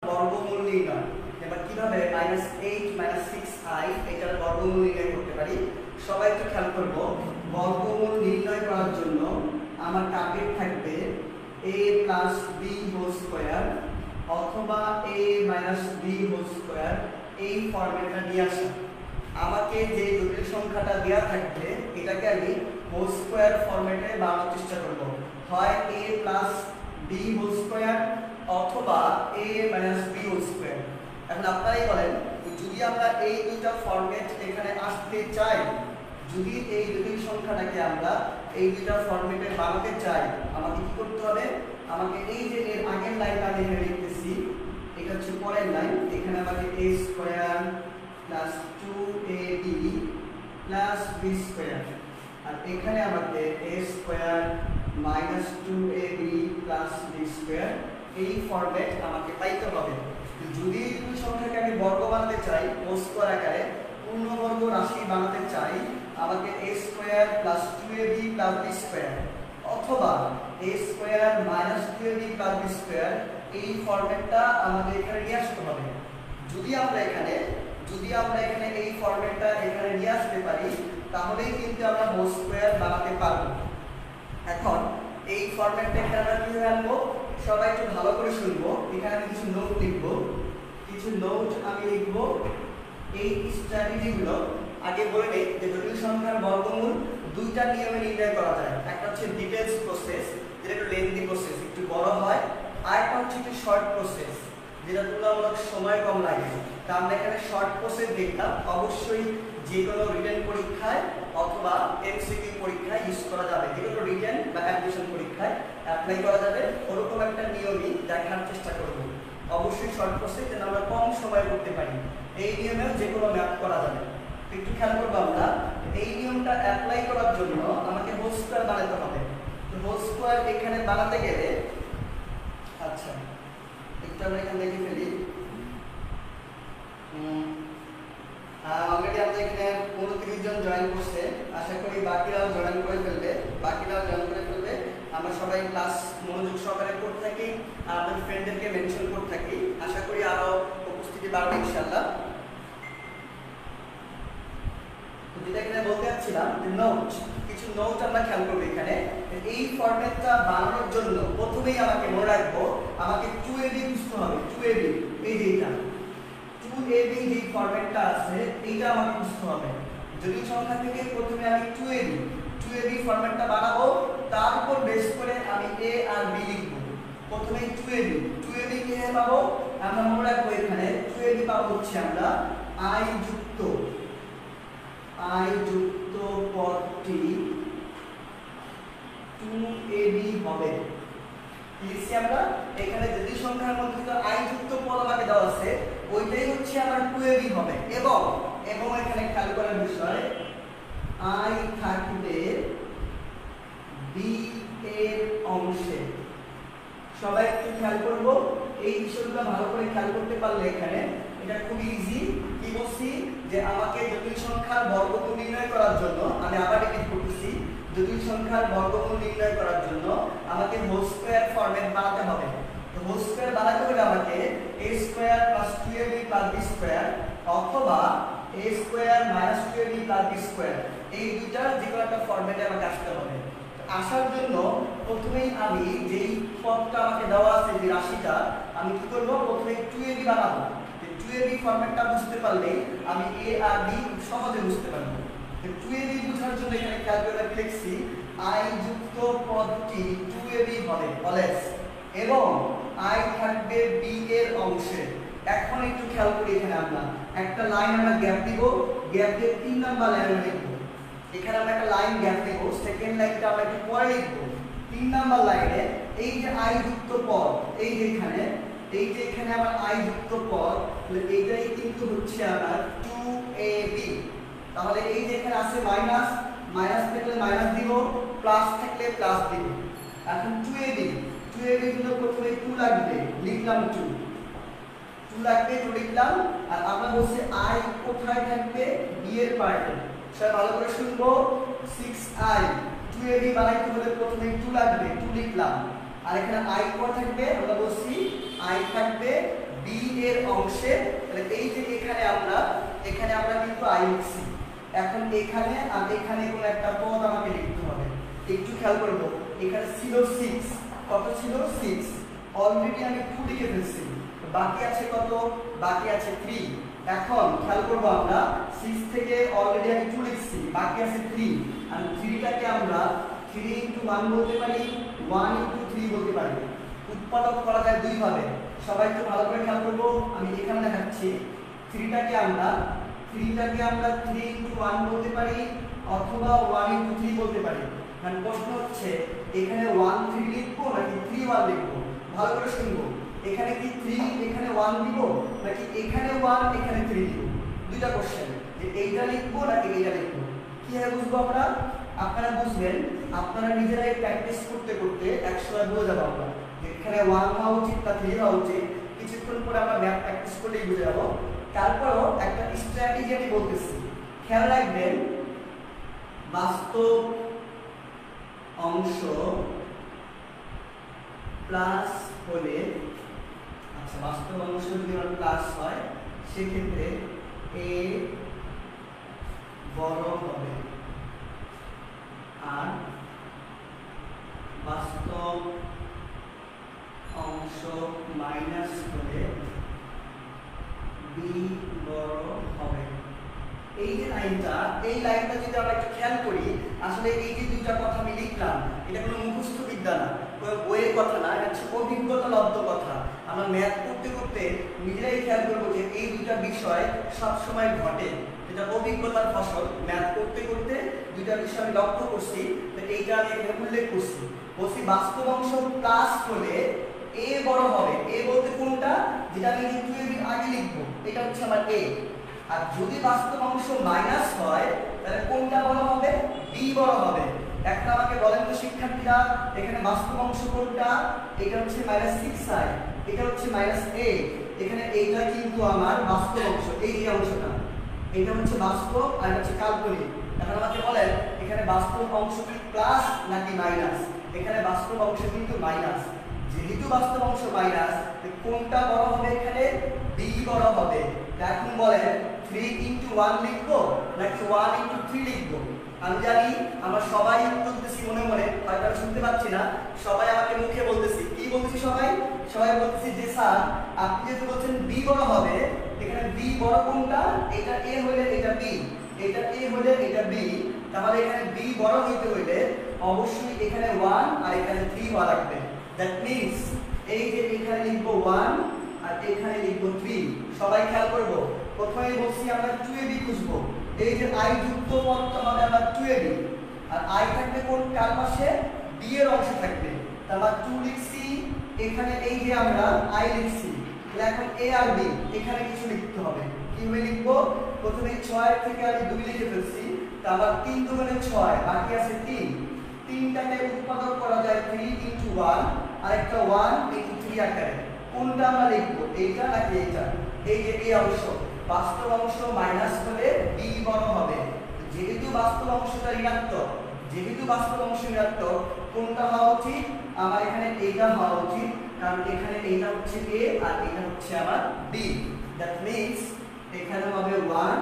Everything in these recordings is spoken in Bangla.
বর্গমূল নির্ণয়। এবার কিভাবে -8 6i এটার বর্গমূল নির্ণয় করতে পারি সবাই একটু খেয়াল করব। বর্গমূল নির্ণয় করার জন্য আমার টার্গেট থাকবে a + b হোল স্কয়ার অথবা a - b হোল স্কয়ার, এই ফরম্যাটটা নিয়ে আসা। আমাকে যে জটিল সংখ্যাটা দেওয়া থাকবে এটাকে আমি হোল স্কয়ার ফরম্যাটে বানানোর চেষ্টা করব। হয় a + b হোল স্কয়ার অথবা a - b হোল স্কয়ার। এখন আপনারাই বলেন, যদি আমরা এই দুটো ফরম্যাট এখানে আসতে চাই, যদি এই জটিল সংখ্যাটাকে আমরা এই দুটো ফরম্যাটে বানাতে চাই, আমাকে কি করতে হবে? আমাকে এই যে এর আগের লাইনটা আমি এখানে লিখতেছি, এটা হচ্ছে পরের লাইন। এখানে আমাকে a square + 2ab + b square, আর এখানে আমাকে a square - 2ab + b square, এই ফরম্যাট আমাকে পাইতে হবে। যদি দুই সংখ্যাকে আমি বর্গ বানাতে চাই, হোল স্কয়ার আকারে পূর্ণবর্গ রাশি বানাতে চাই, আমাকে a square + 2ab + b square অথবা a square - 2ab + b square, এই ফরম্যাটটা আমাদের এখানে নিয়ে আসতে হবে। যদি আমরা এখানে এই ফরম্যাটটা এখানে নিয়ে আসতে পারি, তাহলেই কিন্তু আমরা হোল স্কয়ার বানাতে পারবো। এখন এই ফরম্যাটটা এখানে আমরা কিভাবে আনবো সবাই একটু ভালো করে শুনবো। এখানে আমি কিছু নোট লিখবো, আমি লিখবো। এই স্ট্র্যাটেজিগুলো আগে বলে নেই যে জটিল সংখ্যার বর্গমূল দুইটা নিয়মে নির্ণয় করা যায়। একটা হচ্ছে ডিটেইলস প্রসেস, যেটা একটু লেন্থি প্রসেস, একটু বড় হয়, আর একটা হচ্ছে একটু শর্ট প্রসেস, যেটা তুলনামূলক সময় কম লাগে। তা আমরা এখানে শর্ট প্রসেস দেখলাম। অবশ্যই যে কোনো রিটেন পরীক্ষায় অথবা এমসিকিউ পরীক্ষায় ইউজ করা যাবে, যে কোনো রিটেন বা অ্যাডমিশন পরীক্ষায় অ্যাপ্লাই করা যাবে। ওরকম একটা নিয়মই দেখার চেষ্টা করব। অবশ্যই শর্ট প্রসেস যেন আমরা কম সময় করতে পারি, এই নিয়মেও যে কোনো ম্যাথ করা যাবে। একটু খেয়াল করবো, আমরা এই নিয়মটা অ্যাপ্লাই করার জন্য আমাকে হোল স্কয়ার বানাতে হবে। তো হোল স্কয়ার এখানে বানাতে গেলে, আচ্ছা একটু আমরা এখানে দেখে ফেলি। অলরেডি আমাদের এখানে 29 জন জয়েন করছে, আশা করি বাকিরাও জয়েন করে ফেলবে। আমরা সবাই ক্লাস মনোযোগ সহকারে করতে থাকি আর আমাদের ফ্রেন্ডদেরকে মেনশন করতে থাকি। আশা করি আরো উপস্থিতি বাড়বে ইনশাআল্লাহ। যেটা এখানে বলতে যাচ্ছিলাম যে কিছু নোট আমরা খেয়াল করবো। এখানে এই ফরম্যাটটা বানানোর জন্য প্রথমেই আমাকে মনে রাখবো, আমাকে 2ab বুঝতে হবে। 2ab, এই যে এটা 2ab যে ফরম্যাটটা আছে, এইটা আমাকে বুঝতে হবে। জটিল সংখ্যা থেকে প্রথমে আমি 2ab ফরম্যাটটা বানাবো, তারপর বেস করে আমি a আর b লিখবো। প্রথমে 2ab কে পাবো আমরা মনে রাখবো। এখানে 2ab পাবো হচ্ছে আমরা i যুক্ত পদটি 2ab হবে। লিখছি আমরা এখানে জটিল সংখ্যার মধ্যে তো i যুক্ত পদ আমাকে দেওয়া আছে, ওইটাই হচ্ছে আমার 2ab হবে। এবং এখানে খেয়াল করার বিষয়, i থাকবে b এর অংশে। সবাই একটু খেয়াল করবো, এই বিষয়গুলো ভালো করে খেয়াল করতে পারলে এখানে এটা খুব ইজি। কি বলছি যে আমাকে জটিল সংখ্যার বর্গমূল নির্ণয় করার জন্য, আমি আবার রিপিট করতেছি, জটিল সংখ্যার বর্গমূল নির্ণয় করার জন্য আমাকে হোল স্কয়ার ফরম্যাট বানাতে হবে। তো হোল স্কয়ার বানাতে হলে আমাকে a square + 2ab + b square অথবা a square - 2ab + b square, এই দুইটার যে কোনো একটা ফরম্যাটে আমাকে আসতে হবে। আসার জন্য প্রথমেই আমি যেই পদটা আমাকে দেওয়া আছে, যে রাশিটা, আমি কি করব? প্রথমে 2ab বানাবো। 2ab ফরম্যাটটা বুঝতে পারলে আমি a আর b সহজে বুঝতে পারবো। 2ab বোঝার জন্য এখানে খেয়াল করে লিখছি i যুক্ত পদটি 2ab হবে অলওয়েজ, এবং i থাকবে b এর অংশে। এখন একটু খেয়াল করি, এখানে আমরা একটা লাইন আমরা গ্যাপ দিব, গ্যাপ দিয়ে 3 নাম্বার লাইন লিখব। এখানে আমরা একটা লাইন গ্যাপ দেব, সেকেন্ড লাইনটা আমরা একটু পরে লিখব। 3 নাম্বার লাইনে এই যে i যুক্ত পদ, এই যে এখানে আমার i যুক্ত পদ, এইটাই কিন্তু হচ্ছে আমার 2ab। তাহলে এই যে এখানে আছে মাইনাস থাকলে মাইনাস দিব, প্লাস থাকলে প্লাস দিব। এখন 2ab জন্য প্রথমে 2 লাগবে, লিখলাম 2 লাগবে, 2 লিখলাম। আর আমরা বলছি i কোথায় থাকবে? b এর পার্টে। সবাই ভালো করে শুনবো, 6i 2ab বানাইতে হলে প্রথমে 2 লাগবে, 2 লিখলাম। আর এখানে i কোথায় থাকবে? আমরা বলছি i থাকবে b অংশে, তাহলে এই যে এখানে আমরা কিন্তু আই লিখছি, এখন এখানে আর এখানে কোনো একটা পদ আমাকে লিখতে হবে। একটু খেয়াল করব, এখানে ছিল 6, কত ছিল 6, অলরেডি আমি 2 লিখে ফেলছি, বাকি আছে কত, বাকি আছে 3। এখন খেয়াল করব আমরা 6 থেকে অলরেডি আমি 2 লিখছি, বাকি আছে 3, আর 3টাকে আমরা 3 × 1 বলতে পারি, 1 × 3 বলতে পারি। উৎপাদক করা যায় দুই ভাবে, সবাই একটু ভালো করে খেয়াল করব। আমি এখানে দেখাচ্ছি 3টাকে আমরা 3 × 1 বলতে পারি অথবা 1 × 3 বলতে পারি। মানে প্রশ্ন হচ্ছে এখানে 1 3 লিখবো নাকি 3 1 লিখবো, ভালো করে শুনবো। এখানে কি 3 এখানে 1 দিব নাকি এখানে 1 এখানে 3 দিব, দুইটা কোশ্চেন, যে এইটা লিখবো নাকি এইটা লিখবো। কিভাবে বুঝবো আমরা? আপনারা বুঝবেন, আপনারা নিজেরাই প্র্যাকটিস করতে করতে একসময় বুঝে যাবো আমরা এখানে 1 হওয়া উচিত না 3 হওয়া উচিত। কিছুক্ষণ পরে আমরা ম্যাথ প্র্যাকটিস করলেই বুঝে যাবো। তারপরও একটা স্ট্র্যাটেজি আমি বলতেছি, খেয়াল রাখবেন, বাস্তব অংশ প্লাস হলে, আচ্ছা বাস্তব অংশ যদি আমার প্লাস হয় সেক্ষেত্রে এ বড় হবে, আর বাস্তব অংশ মাইনাস হলে বি বড় হবে। এই যে লাইনটা, এই লাইনটা যদি আমরা একটু খেয়াল করি, আসলে এই যে দুইটা কথা আমি লিখলাম, এটা কোনো মুখস্থ বিদ্যা না, কোনো বইয়ের কথা না, এটা হচ্ছে অভিজ্ঞতা লব্ধ কথা। আমরা ম্যাথ করতে করতে নিজেরাই খেয়াল করবো যে এই দুইটা বিষয় সবসময় ঘটে, এটা অভিজ্ঞতার ফসল। ম্যাথ করতে করতে দুইটা বিষয় আমি লক্ষ্য করছি, এইটা আমি এখানে উল্লেখ করছি। বলছি বাস্তব অংশ প্লাস হলে এ বড় হবে। এ বলতে কোনটা, যেটা আমি একটু আগে লিখবো, এটা হচ্ছে আমার এ। আর যদি বাস্তব অংশ মাইনাস হয় তাহলে কোনটা বড় হবে, বি বড় হবে। এখন আমাকে বলেন তো শিক্ষার্থীরা, এখানে বাস্তব অংশ কোনটা? এটা হচ্ছে -6i, এটা হচ্ছে -a, এখানে এইটা কিন্তু আমার বাস্তব অংশ, এই যে অংশটা এটা হচ্ছে বাস্তব আর এটা হচ্ছে কাল্পনিক। এখন আমাকে বলেন এখানে বাস্তব অংশ কি প্লাস নাকি মাইনাস? এখানে বাস্তব অংশ কিন্তু মাইনাস। যেহেতু বাস্তব অংশ মাইনাস, কোনটা বড় হবে? এখানে বি বড় হবে। এখন বলেন 3 × 1 লিখবো নাকি 1 × 3 লিখবো? আমি জানি আমরা সবাই বলতেছি মনে মনে, হয়তো আমি শুনতে পাচ্ছি না, সবাই আমাকে মুখে বলতেছি। কি বলতেছি সবাই? সবাই বলতেছি যে স্যার আপনি যেহেতু বলছেন বি বড় হবে, এখানে বি বড় কোনটা? এটা এ হলে এটা বি, এটা এ হলে এটা বি, তাহলে এখানে বি বড় হইতে হইলে অবশ্যই এখানে 1 আর এখানে 3 হওয়া লাগবে। দ্যাট মিন্স এই যে এখানে লিখবো 1 আর এখানে লিখবো 3। সবাই খেয়াল করব, প্রথমে বলছি আমরা 2ab খুঁজবো। এই যে i যুক্ত পদটা হবে আমরা 2ab, আর i থাকবে কোন কার পাশে? b এর অংশে থাকবে। তাহলে 2 লিখছি, এখানে এই যে আমরা i লিখছি, তাহলে এখন a আর b এখানে কিছু লিখতে হবে। কিভাবে লিখবো? প্রথমে 6 থেকে আমি 2 লিখে ফেলছি, তাহলে 3 × 2 = 6, বাকি আছে 3। 3টাকে উৎপাদক করা যায় 3 × 1, আর একটা 1 × 3 আকারে। কোনটা আমরা লিখবো, এইটা নাকি এইটা? এই যে এই অংশ, বাস্তব অংশ মাইনাস হলে বি বড় হবে। যেহেতু বাস্তব অংশটা ঋণাত্মক, কোনটা হওয়া উচিত? আমার এখানে এইটা হওয়া উচিত, কারণ এখানে এইটা হচ্ছে a আর এটা হচ্ছে আমার b। দ্যাট মিন্স এখানে হবে 1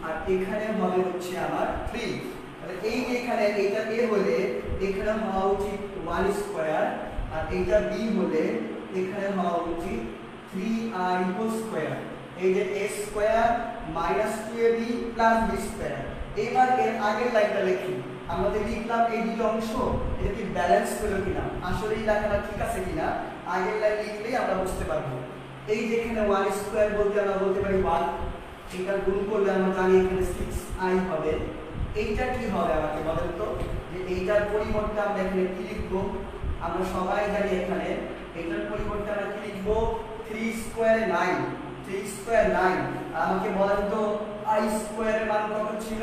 আর এখানে হবে হচ্ছে আমার 3। তাহলে এই যে এখানে এইটা a হলে এখানে হওয়া উচিত 1² আর এইটা b হলে এখানে হওয়া উচিত 3i²। এই যে a² - 2ab + b²। এবার এর আগের লাইনটা লিখি। আমরা যে লিখলাম এই দুটো অংশ, এটা কি ব্যালেন্স হলো কিনা, আসলে এই লেখাটা ঠিক আছে কিনা, আগের লাইন লিখলেই আমরা বুঝতে পারবো। এই যে এখানে 1² বলতে আমরা বলতে পারি 1, এটা গুণ করলে আমরা জানি এখানে 6i হবে। এইটা কি হবে আমাকে বলেন তো, যে এইটার পরিবর্তে আমরা এখানে কি লিখবো? আমরা সবাই জানি এখানে এটার পরিবর্তে আমরা কি লিখবো? 3² 9, 3² 9। আমাকে বলেন তো i² এর মান কত ছিল?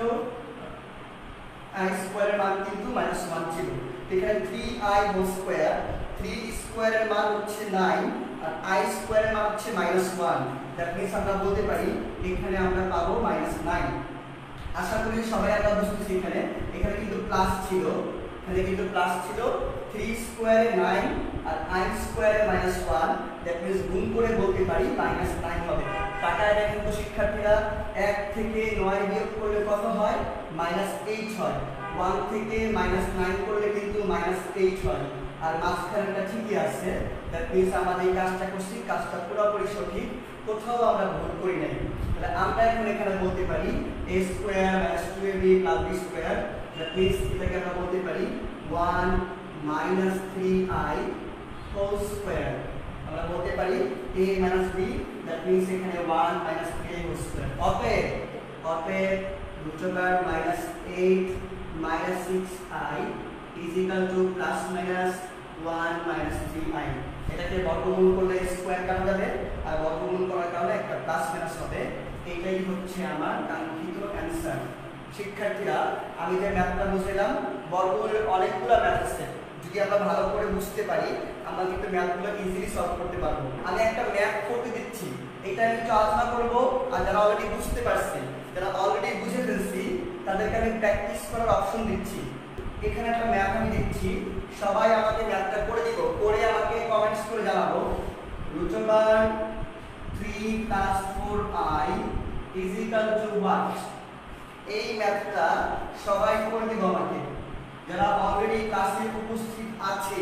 i² এর মান কিন্তু -1 ছিল। এখানে 3i², 3² এর মান হচ্ছে 9 আর i² এর মান হচ্ছে -1। দ্যাট মিন্স আমরা বলতে পারি এখানে আমরা পাবো -9। আশা করি সবাই আমরা বুঝতেছি। এখানে কিন্তু প্লাস ছিল, 3² 9 আর i² -1। দ্যাট মিন্স গুণ করে বলতে পারি -9 হবে। টাকায় দেখেন তো শিক্ষার্থীরা 1 থেকে 9 বিয়োগ করলে কত হয় -8 হয়, 1 থেকে -9 করলে কিন্তু -8 হয়। আর মাঝখানেটা ঠিকই আছে, দ্যাট মিন্স আমরা এই কাজটা করছি, কাজটা পুরোপুরি সঠিক, কোথাও আমরা ভুল করি নাই। তাহলে আমরা এখন এখানে বলতে পারি a square - 2ab + b square, that means এটাকে আমরা বলতে পারি 1 - 3i হোল স্কয়ার। আমরা বলতে পারি a - b, দ্যাট মিন্স এখানে 1 - 3i হোল স্কয়ার। অতএব √8 - 6i is equal to +-1 - 3i। এটাকে বর্গমূল করলে স্কয়ার কাটা যাবে, আর বর্গমূল করার কারণে একটা প্লাস মাইনাস হবে। এটাই হচ্ছে আমার কাঙ্ক্ষিত অ্যানসার। শিক্ষার্থীরা, আমি যে ম্যাথটা বুঝলাম, বর্গমূলের অনেকগুলো ম্যাথ আছে, যদি আমরা ভালো করে বুঝতে পারি আমরা কিন্তু ম্যাথগুলো ইজিলি সলভ করতে পারবো। আমি একটা ম্যাথ করতে দিচ্ছি, এটা আমি একটু আলোচনা করবো, আর যারা অলরেডি বুঝতে পারছে, যারা অলরেডি বুঝে ফেলছি, তাদেরকে আমি প্র্যাকটিস করার অপশন দিচ্ছি। এখানে একটা ম্যাথ আমি দিচ্ছি, সবাই আমাকে ম্যাথটা করে দিব, করে আমাকে কমেন্টস করে জানাবো √3 + 4i is equal to what? এই ম্যাথটা সবাই করে দিব আমাকে, যারা অলরেডি ক্লাসে উপস্থিত আছে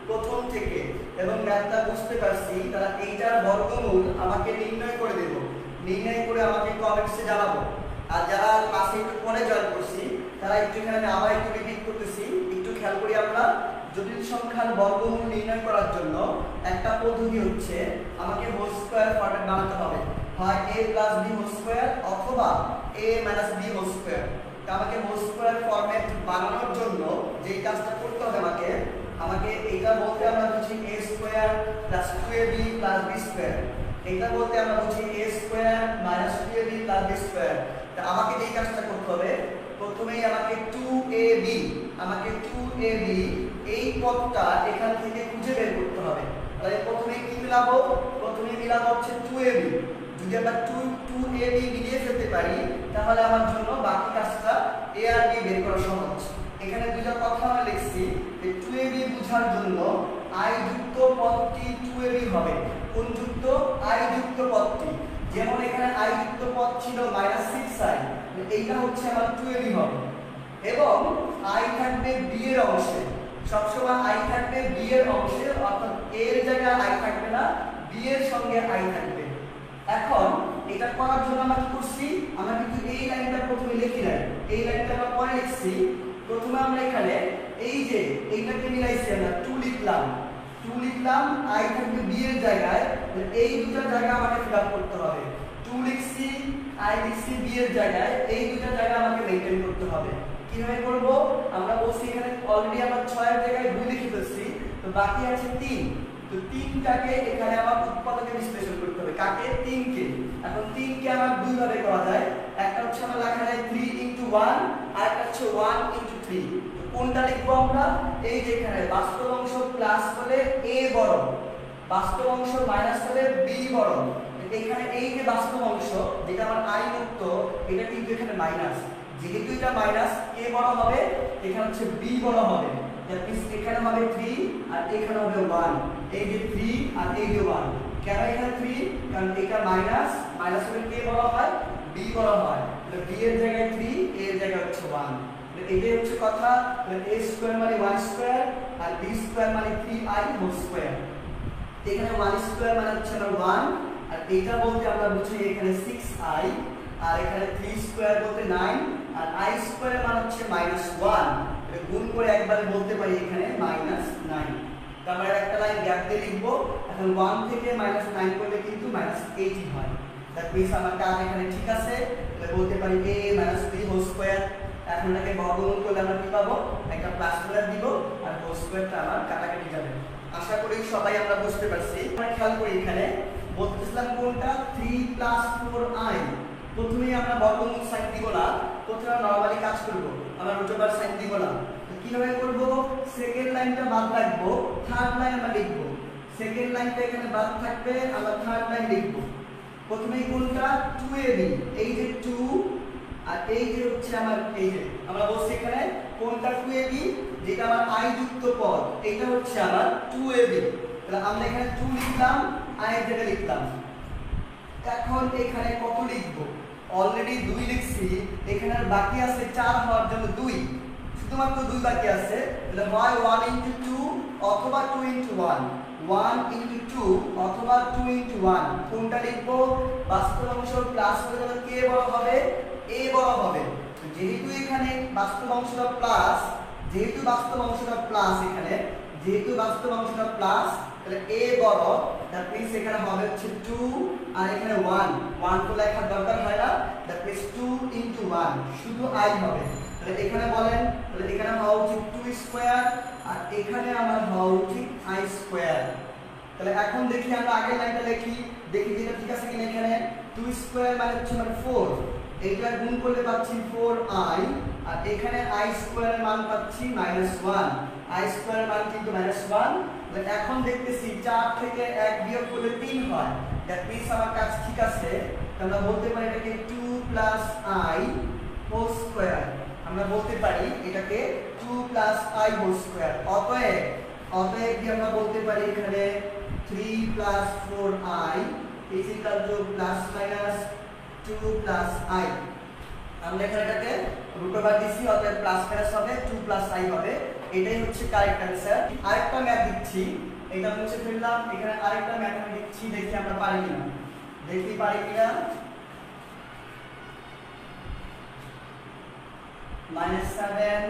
প্রথম থেকে এবং ম্যাথটা বুঝতে পারছি, তারা এইটার বর্গমূল আমাকে নির্ণয় করে দেব, নির্ণয় করে আমাকে কমেন্টসে জানাবো। আর যারা ক্লাসে একটু পরে জয়েন করছি, তারা একটু এখানে আবার একটু রিপিট করতেছি, একটু খেয়াল করি আমরা। জটিল সংখ্যার বর্গমূল নির্ণয় করার জন্য একটা পদ্ধতি হচ্ছে, আমাকে হোল স্কয়ার ফরম্যাট বানাতে হবে, হয় a + b হোল স্কয়ার অথবা a - b হোল স্কয়ার। আমাকে হোল স্কয়ার ফরম্যাট বানানোর জন্য যেই কাজটা করতে হবে আমাকে এটা বলতে আমরা বুঝি a square + 2ab + b square. এটা বলতে আমরা বুঝি a square - 2ab + b square. তা আমাকে যেই কাজটা করতে হবে, প্রথমেই আমাকে 2ab এই পদটা এখান থেকে খুঁজে বের করতে হবে। তাহলে প্রথমে কি মিলাবো? প্রথমে মিলাবো হচ্ছে 2ab। যদি আমরা 2ab মিলিয়ে ফেলতে পারি, তাহলে আমার জন্য বাকি কাজটা a আর b বের করা সহজ। এখানে দুইটা কথা আমরা লিখছি যে 2ab বোঝার জন্য i যুক্ত পদটি 2ab হবে। কোন যুক্ত? i যুক্ত পদটি। যেমন এখানে i যুক্ত পদ ছিল -6i, এইটা হচ্ছে আমার 2ab হবে। এবং i থাকবে b এর অংশে, সবসময় i থাকবে b এর অংশে, অর্থাৎ a এর জায়গায় i থাকবে না, b এর সঙ্গে i থাকবে। এখন এটা করার জন্য আমরা কি করছি? আমরা কিন্তু এই লাইনটা প্রথমে লিখি নাই, এই লাইনটা আমরা পরে লিখছি। প্রথমে আমরা এখানে এই যে এইটাকে মিলাইছি, আমরা 2 লিখলাম, i থাকবে b এর জায়গায়, এই দুটো জায়গা আমাকে ফিল আপ করতে হবে। 2 লিখছি, i লিখছি b এর জায়গায়, এই দুটো জায়গা আমাকে মেইনটেইন করতে হবে। কিভাবে করব? আমরা বলছি এখানে অলরেডি আমরা 6 এর জায়গায় 2 লিখে ফেলছি, তো বাকি আছে 3। তো 3টাকে এখানে আমার উৎপাদকে বিশ্লেষণ করতে হবে। কাকে? 3কে। এখন 3কে আমার দুই ভাবে করা যায়, একটা হচ্ছে আমরা লেখা যায় 3 × 1, আর একটা হচ্ছে 1 × 3। তো কোনটা লিখব আমরা? এই যে এখানে বাস্তব অংশ প্লাস হলে a বড়, বাস্তব অংশ মাইনাস হলে b বড়। এখানে এই যে বাস্তব অংশ যেটা আমার i মুক্ত, এটা কিন্তু এখানে মাইনাস, যেহেতু এটা মাইনাস, a বড় হবে, এখানে হচ্ছে b বড় হবে। এখানে হবে 3 আর এখানে হবে 1। এই যে 3 আর এই যে 1। কেন এখানে 3? কারণ এটা মাইনাস হলে কে বড় হয়? b বড় হয়। তাহলে b এর জায়গায় 3, a এর জায়গায় হচ্ছে 1। এটাই হচ্ছে কথা। a স্কয়ার মানে 1 স্কয়ার, আর b স্কয়ার মানে 3i হোল স্কয়ার। এখানে 1 স্কয়ার মানে হচ্ছে 1, আর এটা বলতে আমরা বুঝি এখানে 6i, আর এখানে 3 স্কয়ার বলতে 9, আর i স্কয়ার মানে হচ্ছে -1। এটা গুণ করে একবারে বলতে পারি এখানে -9। তারপরে একটা লাইন গ্যাপ দিয়ে লিখব। এখন 1 থেকে -9 করলে কিন্তু -80 হয়। দ্যাট মিন্স আমার কাজ এখানে ঠিক আছে, তাহলে বলতে পারি a - b হোল স্কয়ার। এখন এটাকে বর্গমূল করলে আমরা কি পাবো? একটা প্লাস করে দিব, আর হোল স্কয়ারটা আমার কাটাকাটি যাবে। আশা করি সবাই আমরা বুঝতে পারছি। আমরা খেয়াল করি এখানে বলতেছিলাম কোনটা? 3 + 4i। প্রথমেই আমরা বর্গমূল সাইন দিব না, প্রথমে নরমালি কাজ করব, আমরা √8 সাইন দিব না। তো কিভাবে করব? সেকেন্ড লাইনটা বাদ রাখবো, থার্ড লাইন আমরা লিখব। সেকেন্ড লাইনটা এখানে বাদ থাকবে, আমরা থার্ড লাইন লিখব। প্রথমেই কোনটা? 2ab, এই যে 2, আর এই যে হচ্ছে আমার এই যে আমরা বলছি এখানে কোনটা? 2ab, যেটা আমার i যুক্ত পদ, এটা হচ্ছে আমার 2ab। তাহলে আমরা এখানে 2 লিখলাম, i এর জায়গায় লিখলাম। এখন এখানে কত লিখব? অলরেডি 2 লিখছি, এখানে আর বাকি আছে 4 হওয়ার জন্য 2, শুধুমাত্র 2 বাকি আছে। তাহলে হয় 1 * 2 অথবা 2 * 1, 1 * 2 অথবা 2 * 1। কোনটা লিখব? বাস্তব অংশ প্লাস হলে তখন কে বড় হবে? a বড় হবে। যেহেতু এখানে বাস্তব অংশটা প্লাস, যেহেতু বাস্তব অংশটা প্লাস এখানে, যেহেতু বাস্তব অংশটা প্লাস, তাহলে a বড়, দ্যাট মিন্স এখানে হবে হচ্ছে 2 আর এখানে 1, 1 তো লেখার দরকার হয় না, দ্যাট মিন্স 2 * 1 শুধু i হবে। তাহলে এখানে বলেন, তাহলে এখানে হওয়া উচিত 2 স্কয়ার আর এখানে আমার হওয়া উচিত i স্কয়ার। তাহলে এখন দেখি আমরা আগের লাইনটা লিখি, দেখি যেটা ঠিক আছে কিনা। এখানে 2 স্কয়ার মানে হচ্ছে 4, এইটা গুণ করলে পাচ্ছি 4i আর এখানে i স্কয়ারের মান পাচ্ছি -1, i স্কয়ারের মান কিন্তু -1। তাহলে এখন দেখতেছি 4 থেকে 1 বিয়োগ করলে 3 হয়, দ্যাট মিন্স আমার কাজ ঠিক আছে। আমরা বলতে পারি এটাকে 2 + i হোল স্কয়ার, আমরা বলতে পারি এটাকে 2 + i হোল স্কয়ার। অতএব কি আমরা বলতে পারি এখানে 3 + 4i = +- 2 + i। আমরা এখানে এটাকে রুট ওভার দিছি, অতএব প্লাস মাইনাস হবে 2 + i হবে। এটাই হচ্ছে কারেক্ট অ্যানসার। আরেকটা ম্যাথ দিচ্ছি, এটা মুছে ফেললাম, এখানে আরেকটা ম্যাথ আমি দিচ্ছি, দেখি আমরা পারি কিনা, দেখি পারি কিনা। -7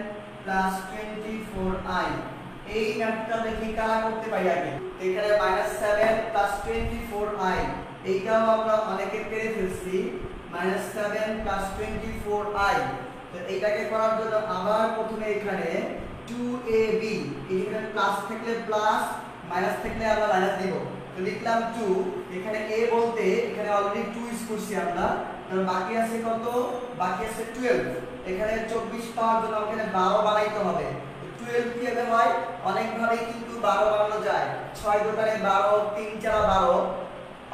+ 24i, এই ম্যাথটা দেখি কারা করতে পারি আগে। এখানে -7 + 24i, এইটাও আমরা অনেকে পেরে ফেলছি। -7 + 24i, তো এটাকে করার জন্য আবার প্রথমে এখানে 2ab, এখানে প্লাস থাকলে প্লাস, মাইনাস থাকলে আমরা মাইনাস দেব। তো লিখলাম 2, এখানে a বলতে এখানে অলরেডি 2 ইউজ করছি আমরা, তাহলে বাকি আছে কত? বাকি আছে 12। এখানে 24 পাওয়ার জন্য এখানে 12 বানাইতে হবে। 12 কিভাবে হয়? অনেকভাবেই কিন্তু 12 বানানো যায়। 6 × 12, 3 × 4 12,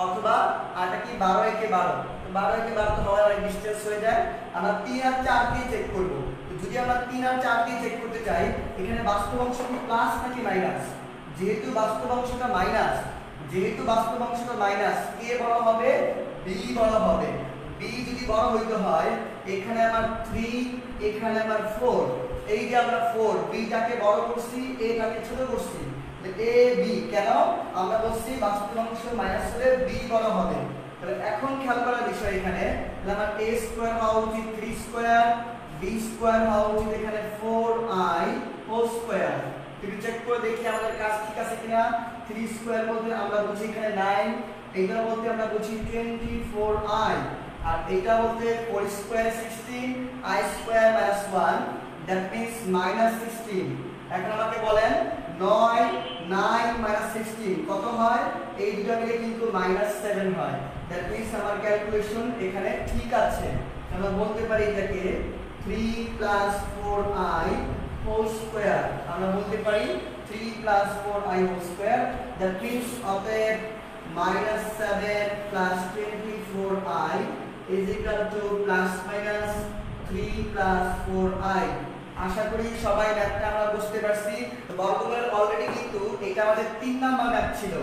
অথবা আটা কি 12 × 1 12। 12 × 12 তো হয় অনেক ডিসটেন্স হয়ে যায়। আমরা 3 আর 4 দিয়ে চেক করব। যদি আমরা 3 আর 4 দিয়ে চেক করতে চাই, এখানে বাস্তব অংশ কি প্লাস নাকি মাইনাস? যেহেতু বাস্তব অংশটা মাইনাস, যেহেতু বাস্তব অংশটা মাইনাস, কে বড় হবে? b বড় হবে। b যদি বড় হইতে হয়, এখানে আমার 3, এখানে আমার 4, এই যে আমরা 4, b টাকে বড় করছি, a টাকে ছোট করছি, a b। কেন? আমরা বলছি বাস্তব অংশ মাইনাস হলে b বড় হবে। তাহলে এখন খেয়াল করার বিষয় এখানে, তাহলে আমার a স্কয়ার হওয়া উচিত 3 স্কয়ার, b স্কয়ার হওয়া উচিত এখানে 4i হোল স্কয়ার। একটু চেক করে দেখি আমাদের কাজ ঠিক আছে কিনা। 3 স্কয়ার বলতে আমরা বুঝি এখানে 9, এইটা বলতে আমরা বুঝি 24i, আর এটা বলতে 4 square 16, i square -1, that means -16। এখন আমাকে বলেন 9 16 কত হয়? এই দুটো মিলে কিন্তু -7 হয়। দ্যাট মিন্স আমার ক্যালকুলেশন এখানে ঠিক আছে। আমরা বলতে পারি এটাকে 3 + 4i হোল স্কয়ার, আমরা বলতে পারি 3 + 4i whole square. That means অতএব -7 + 24i = ±3 + 4i। আশা করি সবাই ম্যাথটা আমরা বুঝতে পারছি। বর্গমূলের অলরেডি কিন্তু এটা আমাদের 3 নাম্বার ম্যাথ ছিল।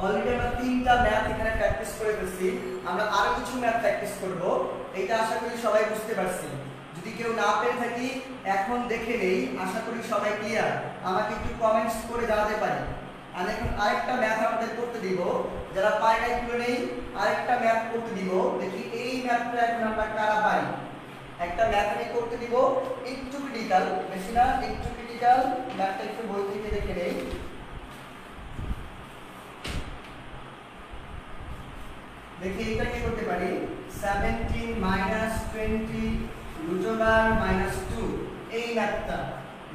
অলরেডি আমরা 3টা ম্যাথ এখানে প্র্যাকটিস করে ফেলছি। আমরা আরো কিছু ম্যাথ প্র্যাকটিস করব। এটা আশা করি সবাই বুঝতে পারছি। যদি কেউ না পেরে থাকি এখন দেখে নেই, আশা করি সবাই ক্লিয়ার। আমাকে একটু কমেন্টস করে জানাতে পারি। আর এখন আরেকটা ম্যাথ আমাদের করতে দিব, যারা পায় নাই তুলে নেই, আরেকটা ম্যাথ করতে দিব। দেখি এই ম্যাথটা এখন আমরা কারা পারি। একটা ম্যাথ আমি করতে দিব, একটু ক্রিটিক্যাল, বেশি না, একটু ক্রিটিক্যাল। ম্যাথটা একটু বই থেকে দেখে নেই। দেখি এটা কি করতে পারি। 17 - 20 √2, এই ম্যাথটা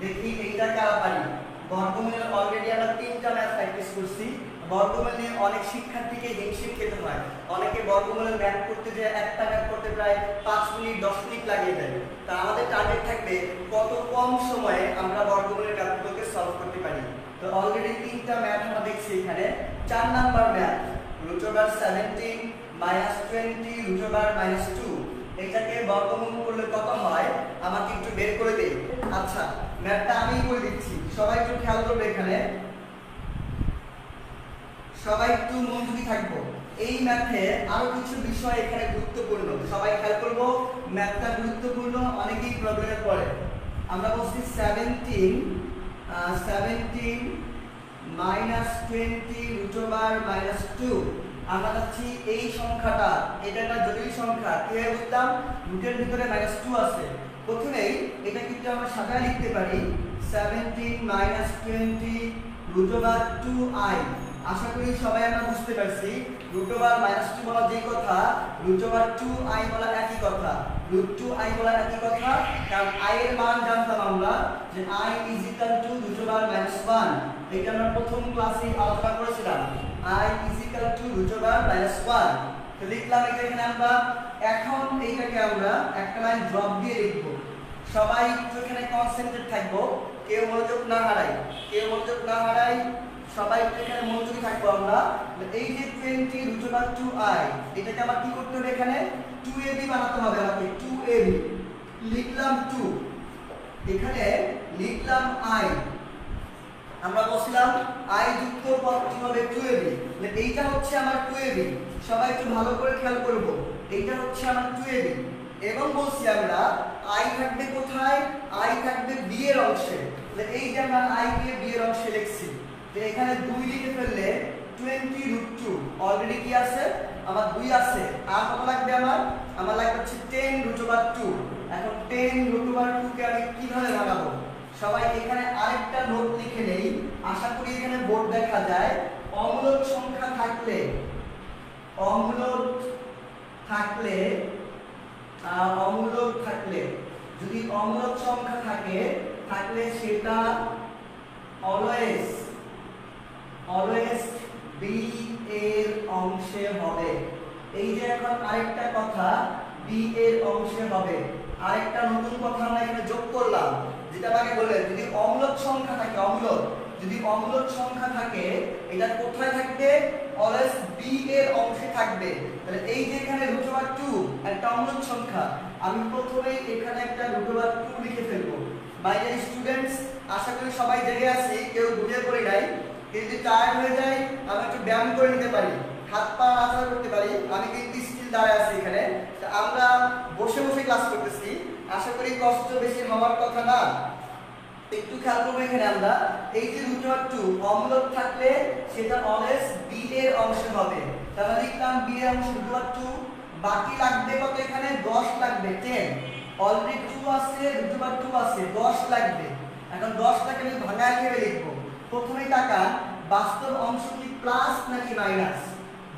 দেখি এইটা কারা পারি। বর্গমূলের অলরেডি আমরা 3টা ম্যাথ প্র্যাকটিস করছি। বর্গমূল নিয়ে অনেক শিক্ষার্থীকে হিমশিম খেতে হয়। অনেকে বর্গমূলের ম্যাথ করতে যে একটা ম্যাথ করতে প্রায় 5 মিনিট 10 মিনিট লাগিয়ে দেয়। তা আমাদের টার্গেট থাকবে কত কম সময়ে আমরা বর্গমূলের ম্যাথগুলোকে সলভ করতে পারি। তো অলরেডি 3টা ম্যাথ আমরা দেখছি এখানে। 4 নাম্বার ম্যাথ √17 - 20 √2, এটাকে বর্গমূল করলে কত হয় আমাকে একটু বের করে দিন। আচ্ছা, ম্যাথটা আমিই করে দিচ্ছি, সবাই একটু খেয়াল করবে। এখানে সবাই একটু মনোযোগী থাকবো। এই ম্যাথে আরো কিছু বিষয় এখানে গুরুত্বপূর্ণ, সবাই খেয়াল করবো। ম্যাথটা গুরুত্বপূর্ণ, অনেকেই প্রবলেমে পড়ে। আমরা বলছি 17 মাইনাস 20 রুট ওভার মাইনাস 2। আমরা যাচ্ছি এই সংখ্যাটা, এটা একটা জটিল সংখ্যা, কিভাবে বুঝলাম? রুটের ভিতরে মাইনাস 2 আছে। প্রথমেই এটা কিন্তু আমরা সাজায় লিখতে পারি 17 মাইনাস 20 রুট ওভার 2i। আশা করি সবাই আমরা বুঝতে পারছি রুট ওভার মাইনাস 2 বলা যেই কথা, রুট ওভার 2i বলা একই কথা, রুট 2i বলা একই কথা। কারণ i এর মান জানতাম আমরা যে i is equal to root over minus 1। এটা আমরা প্রথম ক্লাসে আলোচনা করেছিলাম, i is equal to root over minus 1। তো লিখলাম এটা এখানে আমরা। এখন এইটাকে আমরা একটা লাইন ড্রপ দিয়ে লিখব। সবাই একটু এখানে কনসেন্ট্রেট থাকবো, কেউ মনোযোগ না হারাই, সবাই একটু এখানে মনোযোগী থাকবো আমরা। এই যে 20 রুট ওভার 2i, এটাকে আমার কি করতে হবে? এখানে 2ab বানাতে হবে আমাকে। 2ab লিখলাম 2, এখানে লিখলাম i। আমরা বলছিলাম i যুক্ত পদটি হবে 2ab, এইটা হচ্ছে আমার 2ab। সবাই একটু ভালো করে খেয়াল করবো, এইটা হচ্ছে আমার 2ab। এবং বলছি আমরা i থাকবে কোথায়? i থাকবে b এর অংশে। এই যে আমরা i কে b এর অংশে লিখছি, তো এখানে 2 লিখে ফেললে 20 রুট 2 অলরেডি কি আছে? আমার 2 আছে। আর কত লাগবে আমার লাগবে হচ্ছে 10 রুট ওভার 2। এখন 10 রুট ওভার 2 কে আমি কিভাবে ভাঙাবো? সবাই এখানে আরেকটা নোট লিখে নেই, আশা করি এখানে বোর্ড দেখা যায়। অমূলক সংখ্যা থাকলে যদি অমূলক সংখ্যা থাকলে সেটা অলওয়েজ b এর অংশে হবে। এই যে এখন আরেকটা কথা, b এর অংশে হবে। আরেকটা নতুন কথা আমরা এখানে যোগ করলাম, যেটা আমাকে বললেন যদি অমূলক সংখ্যা থাকে, এটা কোথায় থাকবে? অলওয়েজ b এর অংশে থাকবে। তাহলে এই যে এখানে রুট ওভার 2 একটা অমূলক সংখ্যা, আমি প্রথমেই এখানে একটা রুট ওভার 2 লিখে ফেলবো। মাই ডিয়ার স্টুডেন্টস, আশা করি সবাই জেগে আছি, কেউ ঘুমিয়ে পড়ে নাই। কিন্তু টায়ার্ড হয়ে যায়, আমি একটু ব্যায়াম করে নিতে পারি, হাত পা নাড়াচাড়া করতে পারি। আমি কিন্তু স্টিল দাঁড়ায় আছি এখানে, আমরা বসে ক্লাস করতেছি। আশা করি কষ্ট বেশি হওয়ার কথা না। একটু খেয়াল করবো এখানে আমরা এই যে রুট ওভার 2 অমূলক থাকলে সেটা অলওয়েজ b এর অংশে হবে। তাহলে লিখলাম b এর অংশ রুট ওভার 2। বাকি লাগবে কত? এখানে 10 লাগবে। 10 অলরেডি 2 আছে, রুট ওভার 2 আছে, 10 লাগবে। এখন 10টাকে আমি ভাঙায় কিভাবে লিখবো? প্রথমেই টাকা বাস্তব অংশ কি প্লাস নাকি মাইনাস?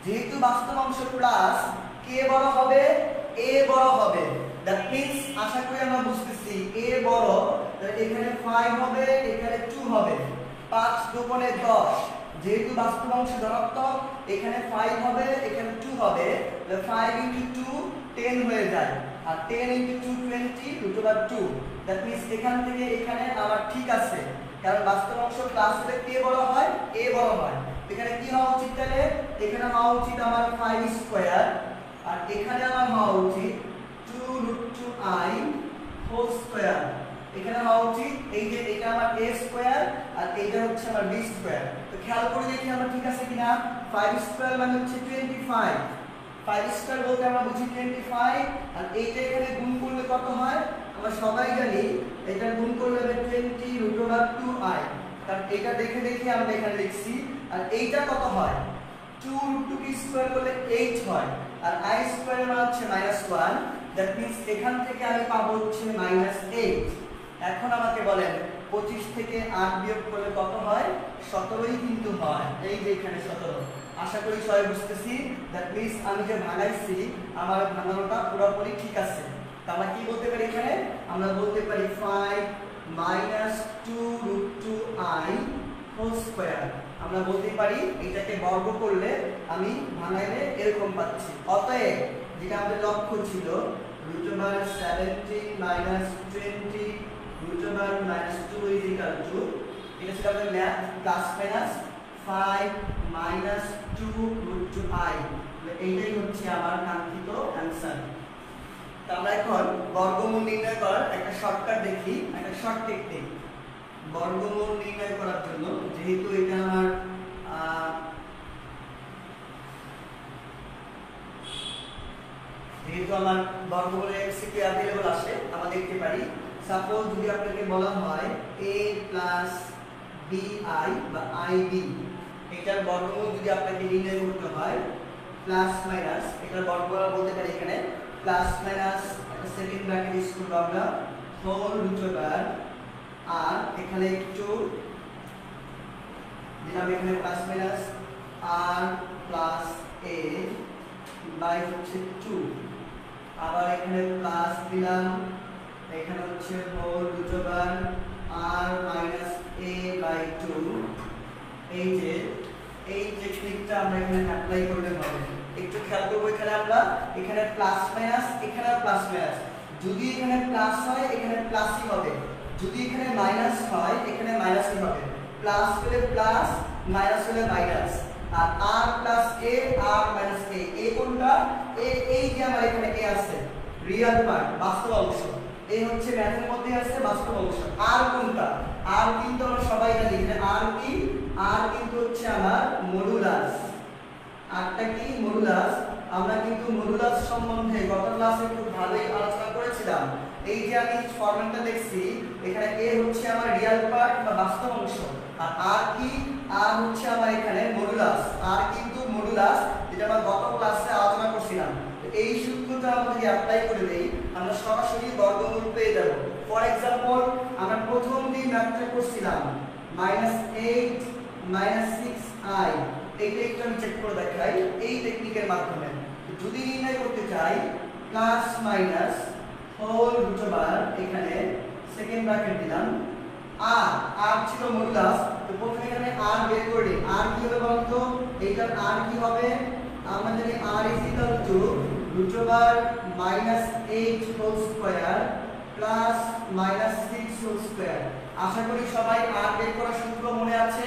যেহেতু বাস্তব অংশ প্লাস, কে বড় হবে? a বড় হবে। দ্যাট মিন্স আশা করি আমরা বুঝতেছি a বড়, এখানে 5 হবে, এখানে 2 হবে। 5 দুগুণে 10, যেহেতু বাস্তব অংশ ধনাত্মক, এখানে 5 হবে, এখানে 2 হবে। 5 * 2 10 হয়ে যায়, আর 10 * 2 20 রুট ওভার 2। দ্যাট মিন্স এখান থেকে এখানে আমার ঠিক আছে, কারণ বাস্তব অংশ প্লাস হলে কে বড় হয়? a বড় হয়। এখানে কি হওয়া উচিত? তাহলে এখানে হওয়া উচিত আমার 5 স্কয়ার, আর এখানে আমার হওয়া উচিত 2 রুট 2i হোল স্কয়ার। এখানে হওয়া উচিত এই যে এটা আমার a স্কয়ার, আর এইটা হচ্ছে আমার b স্কয়ার। তো খেয়াল করে দেখি আমরা ঠিক আছে কিনা। 5 স্কয়ার মানে হচ্ছে 25। 5 স্কয়ার বলতে আমরা বুঝি 25, আর এইটা এখানে গুণ করলে কত হয়? আমরা সবাই জানি এটা গুণ করলে হবে 20 রুট ওভার 2i। কারণ এটা দেখে আমরা এখানে লিখছি। আর এইটা কত হয়? 2 রুট 2 স্কয়ার করলে 8 হয়, আর i স্কয়ার মানে হচ্ছে -1। দ্যাট মিন্স এখান থেকে আমি পাবো হচ্ছে -8। এখন আমাকে বলেন 25 থেকে 8 বিয়োগ করলে কত হয়? 17ই কিন্তু হয়। এই যে এখানে 17। আশা করি সবাই বুঝতেছি। দ্যাট মিন্স আমি যে ভাঙাইছি, আমার ভাঙানোটা পুরোপুরি ঠিক আছে। আমরা কি বলতে পারি এখানে? আমরা বলতে পারি 5 2 রুট 2i হোল স্কয়ার। আমরা বলতে পারি এটাকে বর্গ করলে আমি ভাঙাইলে এরকম পাচ্ছি। অতএব যেটা আমাদের লক্ষ্য ছিল root over 17 20 root over -2 is equal to, এটা ছিল আমাদের math plus minus 5 2 root 2i। এইটাই হচ্ছে আমার কাঙ্ক্ষিত অ্যানসার। তো আমরা এখন বর্গমূল নির্ণয় করার একটা শর্টকাট দেখি, একটা শর্ট টেকনিক। বর্গমূল নির্ণয় করার জন্য যেহেতু এটা আমার যেহেতু আমার বর্গমূলের এমসিকিউ अवेलेबल আসে আমরা দেখতে পারি সাপোজ যদি আপনাকে বলা হয় a প্লাস bi বা ib এটার বর্গমূল যদি আপনাকে নির্ণয় করতে হয় প্লাস মাইনাস এটার বর্গমূল বলতে পারি এখানে plus minus second bracket use করব আমরা হোল রুট ওভার আর এখানে একটু দিলাম এখানে plus minus r plus a by হচ্ছে 2 আবার এখানে প্লাস দিলাম এখানে হচ্ছে whole root over r minus a by 2 এই যে এই টেকনিকটা আমরা এখানে অ্যাপ্লাই করলে হবে একটু খেয়াল করব এখানে আমরা এখানে প্লাস মাইনাস এখানে প্লাস মাইনাস যদি এখানে প্লাস হয় এখানে প্লাসই হবে যদি এখানে মাইনাস হয় এখানে মাইনাসই হবে প্লাস হলে প্লাস মাইনাস হলে মাইনাস আর r plus a r minus a a কোনটা এই যে আমার এখানে a আছে রিয়েল পার্ট বাস্তব অংশ এই হচ্ছে ম্যাথের মধ্যে আছে বাস্তব অংশ r কোনটা r কিন্তু আমরা সবাই জানি যে r কি r কিন্তু হচ্ছে আমার মডুলাস আরটা কি মডুলাস আমরা কিন্তু মডুলাস সম্বন্ধে গত ক্লাসে খুব ভালোই আলোচনা করেছিলাম এই যে আমি ফরম্যাটটা দেখছি এখানে a হচ্ছে আমার রিয়েল পার্ট বা বাস্তব অংশ আর r কি r হচ্ছে আমার এখানে মডুলাস r কিন্তু মডুলাস যেটা আমরা গত ক্লাসে আলোচনা করছিলাম এই সূত্রটা আমরা যদি অ্যাপ্লাই করে দেই আমরা সরাসরি বর্গমূল পেয়ে যাব ফর एग्जांपल আমরা প্রথম দিন ম্যাথটা করছিলাম -8 -6i এইটা একটু আমি চেক করে দেখাই এই টেকনিকের মাধ্যমে যদি নির্ণয় করতে চাই plus minus whole root over এখানে সেকেন্ড ব্র্যাকেট দিলাম r ছিল মডুলাস তো প্রথমে এখানে r বের করে r কি হবে বলুন তো এইটার r কি হবে আমরা জানি r root over -8 whole square plus -6 whole square আশা করি সবাই r বের করার সূত্র মনে আছে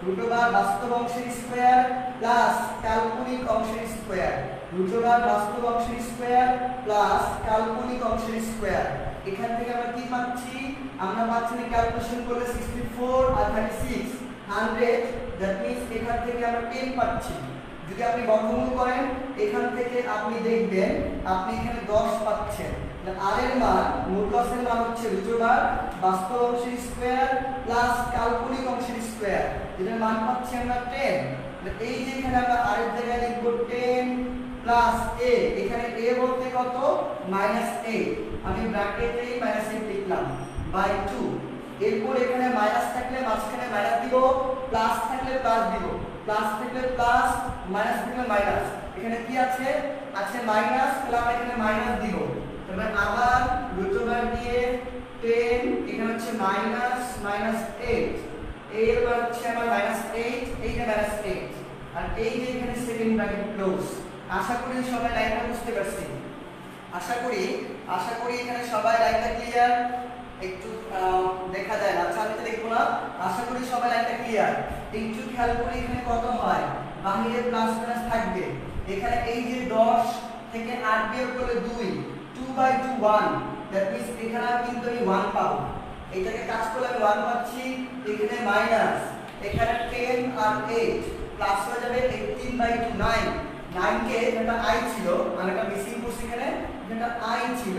root over বাস্তব অংশের স্কয়ার প্লাস কাল্পনিক অংশের স্কয়ার root over বাস্তব অংশের স্কয়ার প্লাস কাল্পনিক অংশের স্কয়ার এখান থেকে আমরা কি পাচ্ছি আমরা পাচ্ছি ক্যালকুলেশন করলে 64 আর 36 100 দ্যাট মিন্স এখান থেকে আমরা 10 পাচ্ছি যদি আপনি বর্গমূল করেন এখান থেকে আপনি দেখবেন আপনি এখানে 10 পাচ্ছেন আর এর মান মডুলাসের মান হচ্ছে রুট ওভার বাস্তব অংশের স্কয়ার প্লাস কাল্পনিক অংশের স্কয়ার এটার মান পাচ্ছি আমরা 10 এই যে এখানে আমরা আর এর জায়গায় লিখব 10 প্লাস a এখানে a বলতে কত -8 আমি ব্র্যাকেটে -8 লিখলাম বাই 2 এরপর এখানে মাইনাস থাকলে মাঝখানে মাইনাস দিব প্লাস থাকলে প্লাস দিব প্লাস থাকলে প্লাস মাইনাস থাকলে মাইনাস এখানে কি আছে আছে মাইনাস তাহলে আমরা এখানে মাইনাস দিব তারপর আবার রুট ওভার দিয়ে 10 এখানে হচ্ছে মাইনাস -8 এর মান হচ্ছে আমার -8 এই যে -8 আর এই যে এখানে সেকেন্ড ব্র্যাকেট ক্লোজ আশা করি সবাই লাইনটা বুঝতে পারছি আশা করি এখানে সবাই লাইনটা ক্লিয়ার একটু দেখা যায় না আচ্ছা আমি তো দেখব না আশা করি সবাই লাইনটা ক্লিয়ার একটু খেয়াল করে এখানে কত হয় বাহিরে প্লাস মাইনাস থাকবে এখানে এই যে 10 থেকে 8 বিয়োগ করলে 2 1 দ্যাট মিন্স এখানে কিন্তু আমি 1 পাবো এটাকে কাজ করলে আমি 1 পাচ্ছি এখানে মাইনাস এখানে 10 আর 8 প্লাস হয়ে যাবে 18/2 9 কে এটা i ছিল মানে এটা মিসিং করছি এখানে এটা i ছিল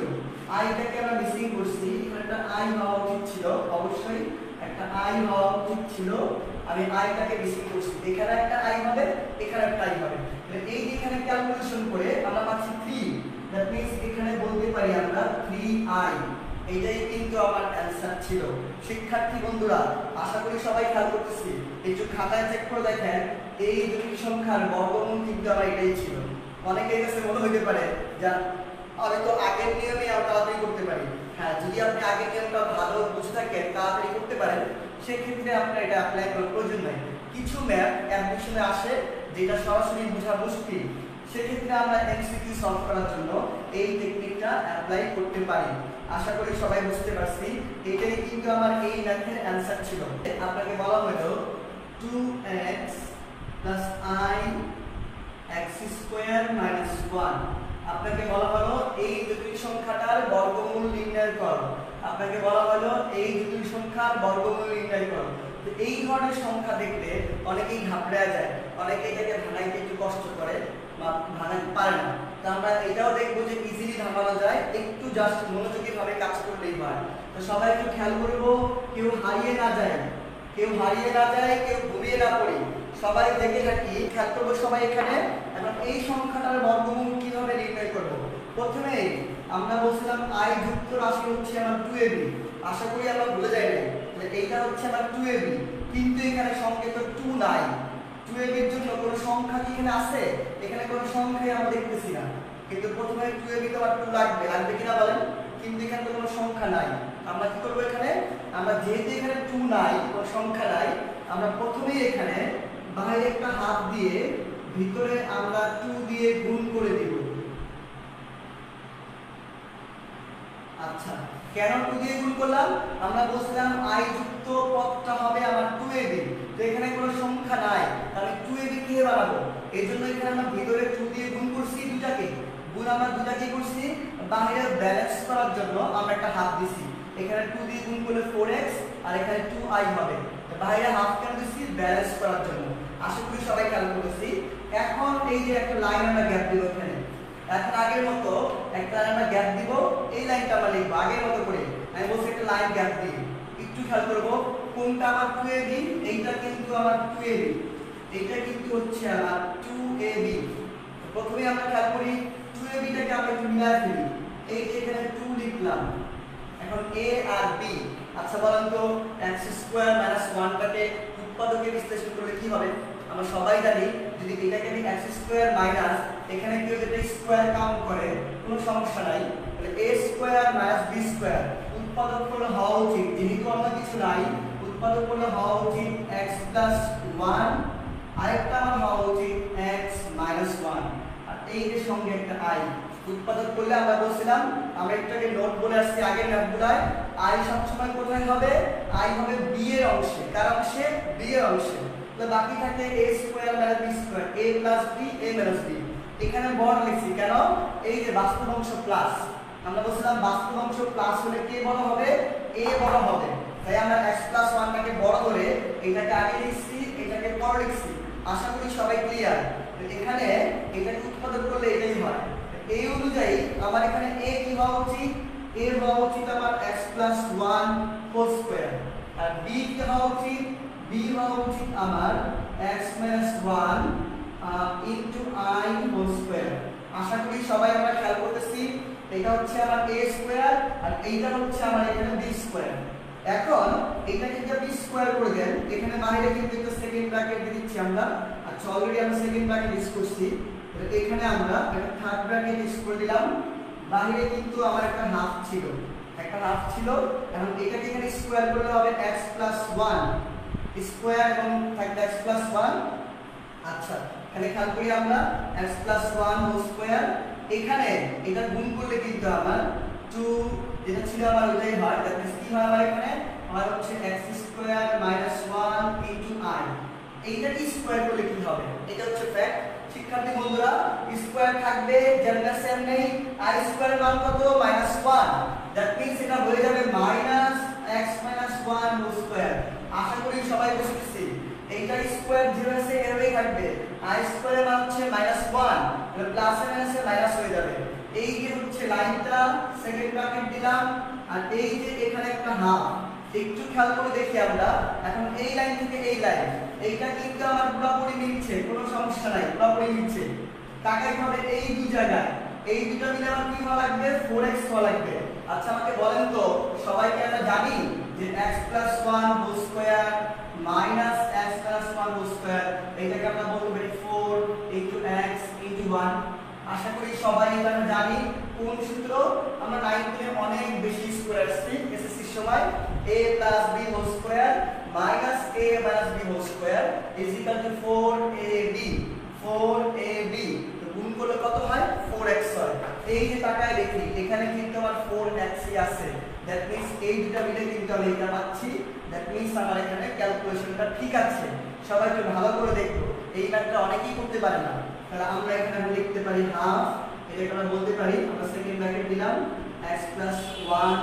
i টাকে আমরা মিসিং করছি এখানে একটা i হওয়া উচিত ছিল অবশ্যই একটা i হওয়া উচিত ছিল আমি i টাকে মিসিং করছি এখানে একটা i হবে এখানে একটা i হবে তাহলে এই যে এখানে ক্যালকুলেশন করে আমরা পাচ্ছি 3 দ্যাট মিন্স এখানে বলতে পারি আমরা 3i এইটাই কিন্তু আমার অ্যানসার ছিল শিক্ষার্থী বন্ধুরা আশা করি সবাই খেয়াল করতেছি একটু খাতায় চেক করে দেখেন এই দুটি সংখ্যার বর্গমূল কিন্তু আমার এটাই ছিল অনেকের কাছে মনে হতে পারে যে আমি তো আগের নিয়মে তাড়াতাড়ি করতে পারি হ্যাঁ যদি আপনি আগের নিয়মটা ভালো বুঝে থাকেন তাড়াতাড়ি করতে পারেন সেক্ষেত্রে আপনার এটা অ্যাপ্লাই করার প্রয়োজন নাই কিছু ম্যাথ অ্যাপ্লিকেশনে আসে যেটা সরাসরি বোঝা মুশকিল সেক্ষেত্রে আমরা এমসিকিউ সলভ করার জন্য এই টেকনিকটা অ্যাপ্লাই করতে পারি আশা করি সবাই বুঝতে পারছি এটাই কিন্তু আমার এই ম্যাথের অ্যানসার ছিল আপনাকে বলা হলো 2x i x square minus 1 আপনাকে বলা হলো এই দুটি সংখ্যাটার বর্গমূল নির্ণয় করো আপনাকে বলা হলো এই দুটি সংখ্যার বর্গমূল নির্ণয় করো তো এই ধরনের সংখ্যা দেখলে অনেকেই ঘাবড়ে যায় অনেকে এটাকে ভাঙাইতে একটু কষ্ট করে ভাঙাতে পারে না। তো আমরা এটাও দেখবো যে ইজিলি ভাঙানো যায়, একটু জাস্ট মনোযোগীভাবে কাজ করলেই হয়। তো সবাই একটু খেয়াল করবো, কেউ হারিয়ে না যায়, কেউ ঘুমিয়ে না পড়ি, সবাই দেখে থাকি, খেয়াল করবো সবাই এখানে। এখন এই সংখ্যাটার বর্গমূল কিভাবে নির্ণয় করবো? প্রথমে আমরা বলছিলাম i যুক্ত রাশি হচ্ছে আমার 2ab, আশা করি আমরা ভুলে যাই না। এইটা হচ্ছে আমার 2ab, কিন্তু এখানে সংকেত 2 নাই। 2ab এর জন্য কোনো সংখ্যা কি এখানে আছে? এখানে কোনো সংখ্যাই আমরা দেখতেছি না, কিন্তু প্রথমে 2ab তো আমার 2 লাগবে কিনা বলেন? কিন্তু এখানে তো কোনো সংখ্যা নাই। আমরা কি করবো এখানে? আমরা যেহেতু এখানে 2 নাই, কোনো সংখ্যা নাই, আমরা প্রথমেই এখানে বাইরে একটা হাত দিয়ে ভিতরে আমরা 2 দিয়ে গুণ করে দিব। আচ্ছা, কেন 2 দিয়ে গুণ করলাম? আমরা বলছিলাম i যুক্ত পদটা হবে আমার 2ab, তো এখানে কোনো সংখ্যা নাই, তাহলে 2ab কিভাবে বানাবো? এজন্য এখানে আমরা ভিতরে 2 দিয়ে গুণ করছি, দুটাকে গুণ আমরা দুটাকে করছি বাইরে ব্যালেন্স করার জন্য আমরা একটা হাত দিছি। এখানে 2 দিয়ে গুণ করলে 4x আর এখানে 2i হবে। বাইরে হাফ কেন দিছি? ব্যালেন্স করার জন্য। আশা করি সবাই খেয়াল করেছি। এখন এই যে একটা লাইন আমরা গ্যাপ দিব এখানে, এখন আগের মতো একটা লাইন আমরা গ্যাপ দিব, এই লাইনটা আমরা লিখবো আগের মতো করে। আমি বলছি একটা লাইন গ্যাপ দিই, একটু খেয়াল করবো কোনটা আমার 2ab, এইটা কিন্তু আমার 2ab, এইটা কিন্তু হচ্ছে আমার 2ab। প্রথমে আমরা খেয়াল করি 2ab টাকে আমরা একটু মিলাই ফেলি, এই যে এখানে 2 লিখলাম, এখন a আর b। আচ্ছা বলেন তো x² - 1 টাকে উৎপাদকে বিশ্লেষণ করলে কি হবে? আমরা সবাই জানি যদি এটাকে আমি x² মাইনাস এখানে কেউ যদি স্কয়ার কাউন্ট করে কোনো সমস্যা নাই, তাহলে a² - b² উৎপাদক করলে হওয়া উচিত, যেহেতু অন্য কিছু নাই, উৎপাদক করলে হওয়া উচিত x + 1, আরেকটা আমার হওয়া উচিত x - 1, আর এই যে সঙ্গে একটা i। উৎপাদক করলে আমরা বলছিলাম, আমরা একটাকে নোট বলে আসছি আগের ম্যাথগুলায়, i সবসময় কোথায় হবে? i হবে b এর অংশে। কার অংশে? b এর অংশে। তো বাকি থাকে a² - b², a + b, a - b। এখানে বড় লিখছি কেন? এই যে বাস্তব অংশ প্লাস, আমরা বলছিলাম বাস্তব অংশ প্লাস হলে কে বড় হবে? a বড় হবে। তাই আমরা x + 1 টাকে বড় ধরে এটাকে আগে লিখছি, এটাকে পরে লিখছি। আশা করি সবাই ক্লিয়ার। এখানে এটাকে উৎপাদক করলে এটাই হয়। এই অনুযায়ী আমার এখানে a কি হওয়া উচিত? a হওয়া উচিত আমার x + 1 হোল স্কয়ার, আর b কি হওয়া উচিত? b হওয়া উচিত আমার x - 1 into i whole square. আশা করি সবাই আমরা খেয়াল করতেছি। এটা হচ্ছে আমার a স্কয়ার আর এইটা হচ্ছে আমার এখানে b স্কয়ার। এখন এটাকে যদি স্কয়ার করে দেন, এখানে বাইরে কিন্তু একটা সেকেন্ড ব্র্যাকেট দিয়ে দিচ্ছি আমরা। আচ্ছা অলরেডি আমরা সেকেন্ড ব্র্যাকেট ইউজ করছি, এখানে আমরা একটা থার্ড ব্র্যাকেট ইউজ করে দিলাম। বাইরে কিন্তু আমার একটা হাফ ছিল, এখন এটাকে এখানে স্কয়ার করলে হবে x + 1 স্কয়ার এবং থাকবে x + 1। আচ্ছা এখানে খেয়াল করি আমরা x + 1 হোল স্কয়ার, এখানে এটা গুণ করলে কিন্তু আমার 2 যেটা ছিল আমার ওইটাই হয়। দ্যাট মিন্স কি হয় আমার এখানে? আমার হচ্ছে x² - 1 ইনটু i। এইটাকে স্কয়ার করলে কি হবে? এটা হচ্ছে ফ্যাক্ট। শিক্ষার্থী বন্ধুরা, স্কয়ার থাকবে যেমন সেম নেই, i² এর মান কত? -1। দ্যাট মিন্স এটা হয়ে যাবে -x - 1 হোল স্কয়ার। আশা করি সবাই বুঝতেছি। এইটা স্কয়ার যেভাবে আছে এভাবেই থাকবে। i² এর মান হচ্ছে -1, তাহলে প্লাসে মাইনাসে মাইনাস হয়ে যাবে। এই যে হচ্ছে লাইনটা, সেকেন্ড ব্র্যাকেট দিলাম, আর এই যে এখানে একটা হাফ। একটু খেয়াল করে দেখি আমরা, এখন এই লাইন থেকে এই লাইন, এইটা কিন্তু আমার পুরোপুরি মিলছে, কোনো সমস্যা নাই, পুরোপুরি মিলছে। তাকাই হবে এই দুই জায়গায়, এই দুটো মিলে আমার কি হওয়া লাগবে? 4x হওয়া লাগবে। আচ্ছা আমাকে বলেন তো, সবাইকে আমরা জানি যে x + 1 whole square minus x + 1 whole square, এটাকে আমরা বলতে পারি 4 * x * 1। আশা করি সবাই এটা জানি। কোন সূত্র? আমরা 9 থেকে অনেক বেশি স্কয়ার আসছি এসএসসির সময়। a + b whole square minus a - b whole square is equal to 4ab। 4ab গুণ করলে কত হয়? 4x হয়। এই যে তাকায় দেখি এখানে কিন্তু আমার 4x ই আছে। দ্যাট মিন্স এই দুটো মিলে কিন্তু আমি এটা পাচ্ছি। দ্যাট মিন্স আমার এখানে ক্যালকুলেশনটা ঠিক আছে। সবাই একটু ভালো করে দেখো, এই ম্যাথটা অনেকেই করতে পারে না। তাহলে আমরা এখানে লিখতে পারি হাফ, এটাকে আমরা বলতে পারি, আমরা সেকেন্ড ব্র্যাকেট দিলাম x + 1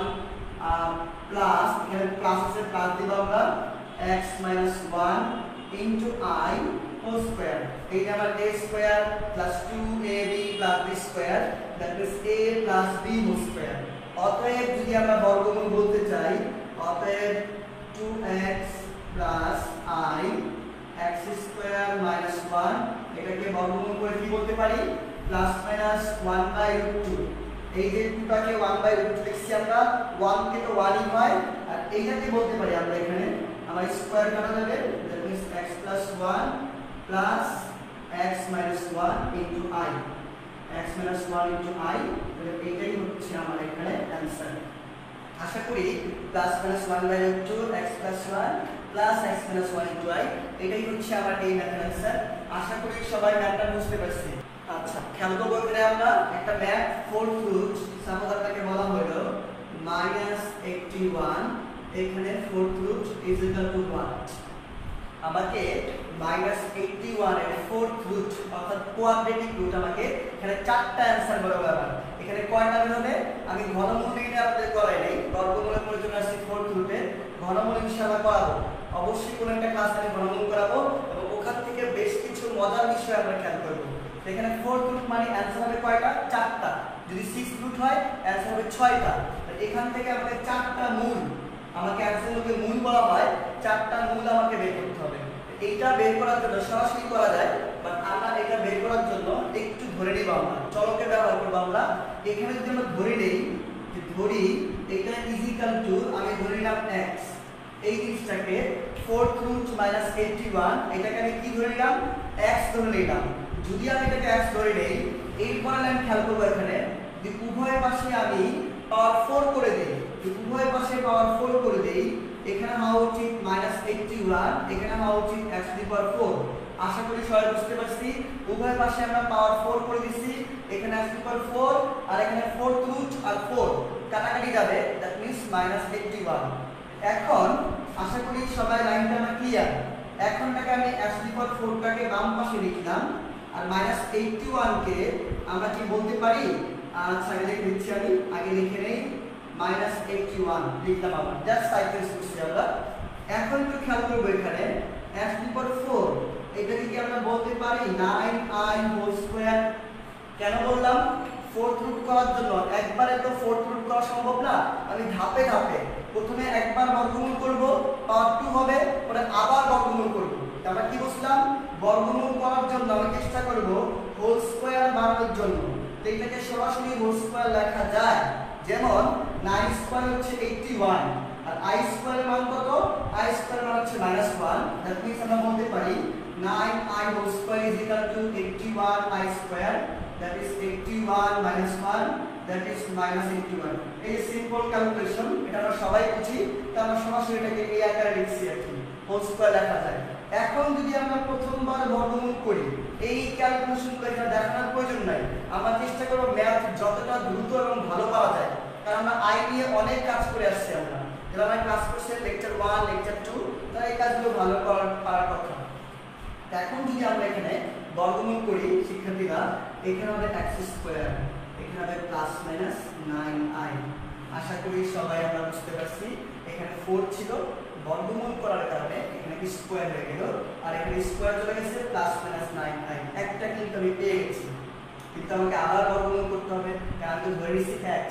প্লাস, এখানে প্লাস আছে প্লাস দিব আমরা x - 1 into i whole square. এই যে আমার a square plus 2ab plus b square, that means a plus b whole square. অতএব যদি আমরা বর্গমূল বলতে চাই, অতএব 2x plus i x square minus 1, এটাকে বর্গমূল করে কি বলতে পারি, প্লাস মাইনাস 1/√2। এই যে 2টাকে 1/√2 লিখছি আমরা, 1 কে তো 1ই হয়, আর এইটাকে বলতে পারি আমরা এখানে আমার স্কয়ার কাটা যাবে, that means x plus 1 plus x minus 1 into i, x minus 1 into i, এইটাই হচ্ছে আমার এখানে অ্যানসার। আশা করি plus minus 1/√2 x plus 1 plus x minus 1 into i, এটাই হচ্ছে আমার এই ম্যাথের অ্যানসার। আশা করি সবাই ম্যাথটা বুঝতে পারছি। আচ্ছা, খেয়াল করবো এখানে আমরা একটা ম্যাথ ফোর্থ রুট, সাপোজ আপনাকে বলা হলো -81, এখানে fourth root is equal to 1। আমাকে -81 এর ফোর্থ রুট অর্থাৎ কোয়াড্রেটিক রুট আমাকে এখানে চারটা অ্যানসার বলা হবে। এখানে কয়টা বের হবে, আমি ঘনমূল নিয়ে আপনাদের করাই নাই, বর্গমূলের প্রয়োজন আছে ফোর্থ রুটে, ঘনমূল ইনশাআল্লাহ করাবো, অবশ্যই কোনো একটা ক্লাস আমি ঘনমূল করাবো, এবং ওখান থেকে বেশ কিছু মজার বিষয় আমরা খেয়াল করবো। এখানে ফোর্থ রুট মানে অ্যানসার হবে কয়টা, চারটা। যদি 6 রুট হয় অ্যানসার হবে 6টা। এখান থেকে আমাকে চারটা মূল, আমাকে অ্যানসারগুলোকে মূল বলা হয়, চারটা মূল আমাকে বের করতে হবে। এইটা বের করার জন্য সরাসরি করা যায়, বাট আমরা এটা বের করার জন্য একটু ধরে নিব, আমরা চলকে ব্যবহার করব। আমরা এখানে যদি আমরা ধরে নেই, যে ধরি এটা ইজ ইকুয়াল টু, আমি ধরে নিলাম x, এই জিনিসটাকে ফোর্থ রুট মাইনাস 81, এটাকে আমি কি ধরে নিলাম, x ধরে নিলাম। যদি আমি এটাকে x ধরে নেই, এরপর আমি খেয়াল করবো এখানে যে উভয় পাশে আমি পাওয়ার 4 করে দেই, উভয় পাশে পাওয়ার 4 করে দেই, এখানে হওয়া উচিত -81, এখানে হওয়া উচিত x টু দি পাওয়ার 4। আশা করি সবাই বুঝতে পারছি, উভয় পাশে আমরা পাওয়ার 4 করে দিছি, এখানে x টু দি পাওয়ার 4 আর এখানে ফোর্থ রুট আর 4 কাটাকাটি যাবে, দ্যাট মিন্স -81। এখন আশা করি সবাই লাইনটা আমার ক্লিয়ার। এখনটাকে আমি x টু দি পাওয়ার 4 টাকে বাম পাশে লিখলাম, আর -81 কে আমরা কি বলতে পারি, আচ্ছা আগে লিখে দিচ্ছি, আমি আগে লিখে নেই, -81 লিখলাম, আবার জাস্ট সাইকেল করছি আমরা। এখন একটু খেয়াল করবো এখানে x টু দি পাওয়ার 4, এটাকে কি আমরা বলতে পারি 9i হোল স্কয়ার। কেন বললাম, ফোর্থ রুট করার জন্য একবারে তো ফোর্থ রুট করা সম্ভব না, আমি ধাপে ধাপে প্রথমে একবার বর্গমূল করব, পাওয়ার 2 হবে, পরে আবার বর্গমূল করব। আমরা কি বলছিলাম, বর্গমূল করার জন্য আমি চেষ্টা করব হোল স্কয়ার বানানোর জন্য, তো এটাকে সরাসরি হোল স্কয়ার লেখা যায়। যেমন 9 স্কয়ার হচ্ছে 81, আর i স্কয়ারের মান কত, i স্কয়ার মান হচ্ছে -1, দ্যাট মিন্স আমরা বলতে পারি 9i whole square is equal to 81i square, that is 81 1, that is -81। এই সিম্পল ক্যালকুলেশন, এটা আমরা সবাই বুঝি, তো আমরা সরাসরি এটাকে এই আকারে লিখছি আর কি, হোল স্কয়ার লেখা যায়। এখন যদি আমরা প্রথমবার বর্গমূল করি, এই ক্যালকুলেশনগুলো এখানে দেখানোর প্রয়োজন নাই, আমরা চেষ্টা করব ম্যাথ যতটা দ্রুত এবং ভালো পাওয়া যায়, কারণ আমরা আই নিয়ে অনেক কাজ করে আসছি, আমরা যারা আমরা ক্লাস করছি লেকচার 1 লেকচার 2, তারা এই কাজগুলো ভালো পারার কথা। এখন যদি আমরা এখানে বর্গমূল করি শিক্ষার্থীরা, এখানে হবে x স্কয়ার, এখানে হবে প্লাস মাইনাস 9i। আশা করি সবাই আমরা বুঝতে পারছি, এখানে 4 ছিল, বর্গমূল করার কারণে এখানে কি স্কয়ার হয়ে গেল, আর এখানে স্কয়ার চলে গেছে প্লাস মাইনাস 9i। একটা কিন্তু আমি পেয়ে গেছি, কিন্তু আমাকে আবার বর্গমূল করতে হবে, কারণ আমি ধরে নিয়েছি x,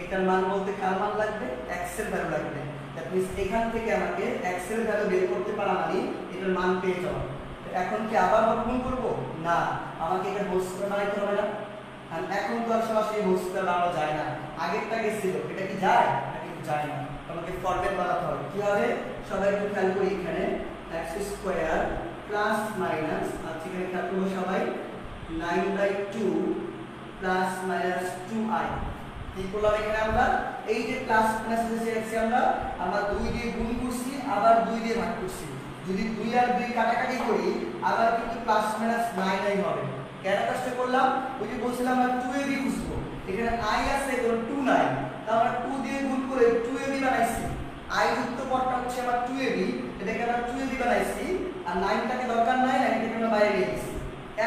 এটার মান বলতে কার মান লাগবে, x এর ভ্যালু লাগবে। দ্যাট মিন্স এখান থেকে আমাকে x এর ভ্যালু বের করতে পারা মানে এটার মান পেয়ে যাওয়া। এখন কি আবার বর্গমূল করব না, আমাকে এটা হোল স্কয়ার বানাইতে হবে না, আর এখন তো আর সরাসরি হোল স্কয়ার বানানো যায় না, আগেরটা গেছিল, এটা কি যায়, এটা কিন্তু যায় না, আমাকে ফরম্যাট বানাতে হবে। কি হবে সবাই একটু খেয়াল করি, এখানে x স্কয়ার প্লাস মাইনাস, আচ্ছা এখানে খেয়াল করবো সবাই, 9/2 প্লাস মাইনাস 2i। কি করলাম এখানে আমরা, এই যে প্লাস মাইনাস এসেছে আমরা 2 দিয়ে গুণ করছি, আবার 2 দিয়ে ভাগ করছি, যদি 2 আর 2 কাটাকাটি করি আবার কিন্তু প্লাস মাইনাস 9i হবে। কেন কাজটা করলাম, ওই যে বলছিলাম আমরা 2ab খুঁজবো, এখানে i আছে তো 2 নাই, তাহলে আমরা 2 দিয়ে গুণ করে 2ab বানাইছি, i যুক্ত পদটা হচ্ছে আমার 2ab, এটাকে আমরা 2ab বানাইছি, আর 9টাকে দরকার নাই, 9টাকে আমরা বাইরে নিয়ে গেছি।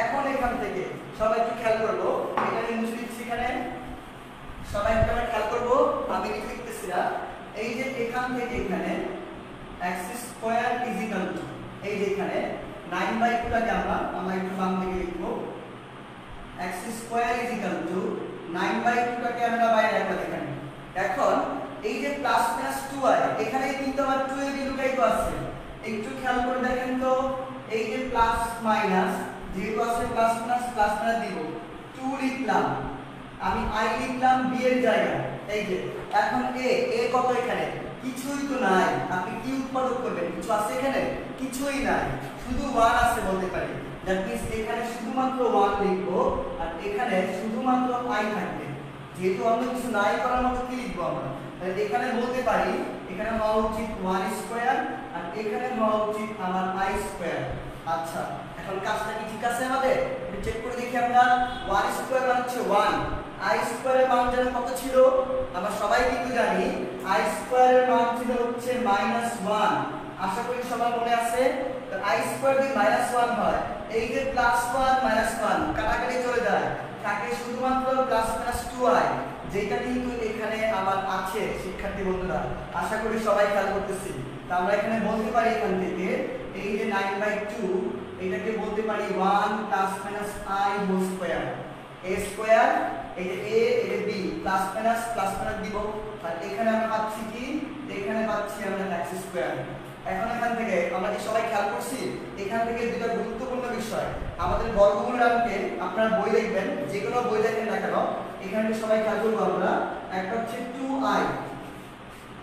এখন এখান থেকে সবাই একটু খেয়াল করবো, এখানে মুছে দিচ্ছি, এখানে সবাই একটু খেয়াল করবো, আমি লিখতেছি না, এই যে এখান থেকে এখানে x square is equal two, এই যে এখানে 9/2 টাকে আমরা একটু বাম দিকে লিখব x square is equal two 9/2 টাকে আমরা বাইরে রাখবো এখানে। এখন এই যে প্লাস মাইনাস 2i এখানে কিন্তু আমার 2 এর ভ্যালুটাই তো আছে, একটু খেয়াল করে দেখেন তো এই যে প্লাস মাইনাস যেহেতু আছে প্লাস মাইনাস দিব 2 লিখলাম, আমি i লিখলাম b এর জায়গায়। এই যে এখন a কত এখানে কিছুই তো নাই, আপনি কি উৎপাদক করবেন? কিছু আছে এখানে? কিছুই নাই, শুধু 1 আছে বলতে পারি। দ্যাট মিন্স এখানে শুধুমাত্র 1 লিখবো আর এখানে শুধুমাত্র i থাকবে। যেহেতু অন্য কিছু নাই করার মতো কি লিখবো আমরা? তাহলে এখানে বলতে পারি এখানে হওয়া উচিত 1 স্কয়ার আর এখানে হওয়া উচিত আমার i স্কয়ার। আচ্ছা, এখন কাজটা কি ঠিক আছে আমাদের? একটু চেক করে দেখি আমরা। 1 স্কয়ার মানে হচ্ছে 1, i স্কয়ারের মান যেন কত ছিল? আমরা সবাই কিন্তু জানি i স্কয়ারের মান ছিল হচ্ছে -1। আশা করি সবার মনে আছে। তো i স্কয়ার যদি -1 হয়, এই যে +1 -1 কাটাকাটি চলে যায়, থাকে শুধুমাত্র +-2i, যেটা কিন্তু এখানে আমার আছে শিক্ষার্থী বন্ধুরা। আশা করি সবাই খেয়াল করতেছি। তো আমরা এখানে বলতে পারি এখান থেকে এই যে 9/2 এটাকে বলতে পারি 1 + i whole square. a square এই যে a এই যে b প্লাস মাইনাস দিব আর এখানে আমরা পাচ্ছি কি? এখানে পাচ্ছি আমরা x স্কয়ার। এখন এখান থেকে আমরা কি সবাই খেয়াল করছি? এখান থেকে দুটো গুরুত্বপূর্ণ বিষয়। আমাদের বর্গমূল আনতে আপনারা বই দেখবেন, যে কোনো বই দেখেন না কেন, এখানে সবাই খেয়াল করব আমরা। একটা হচ্ছে 2i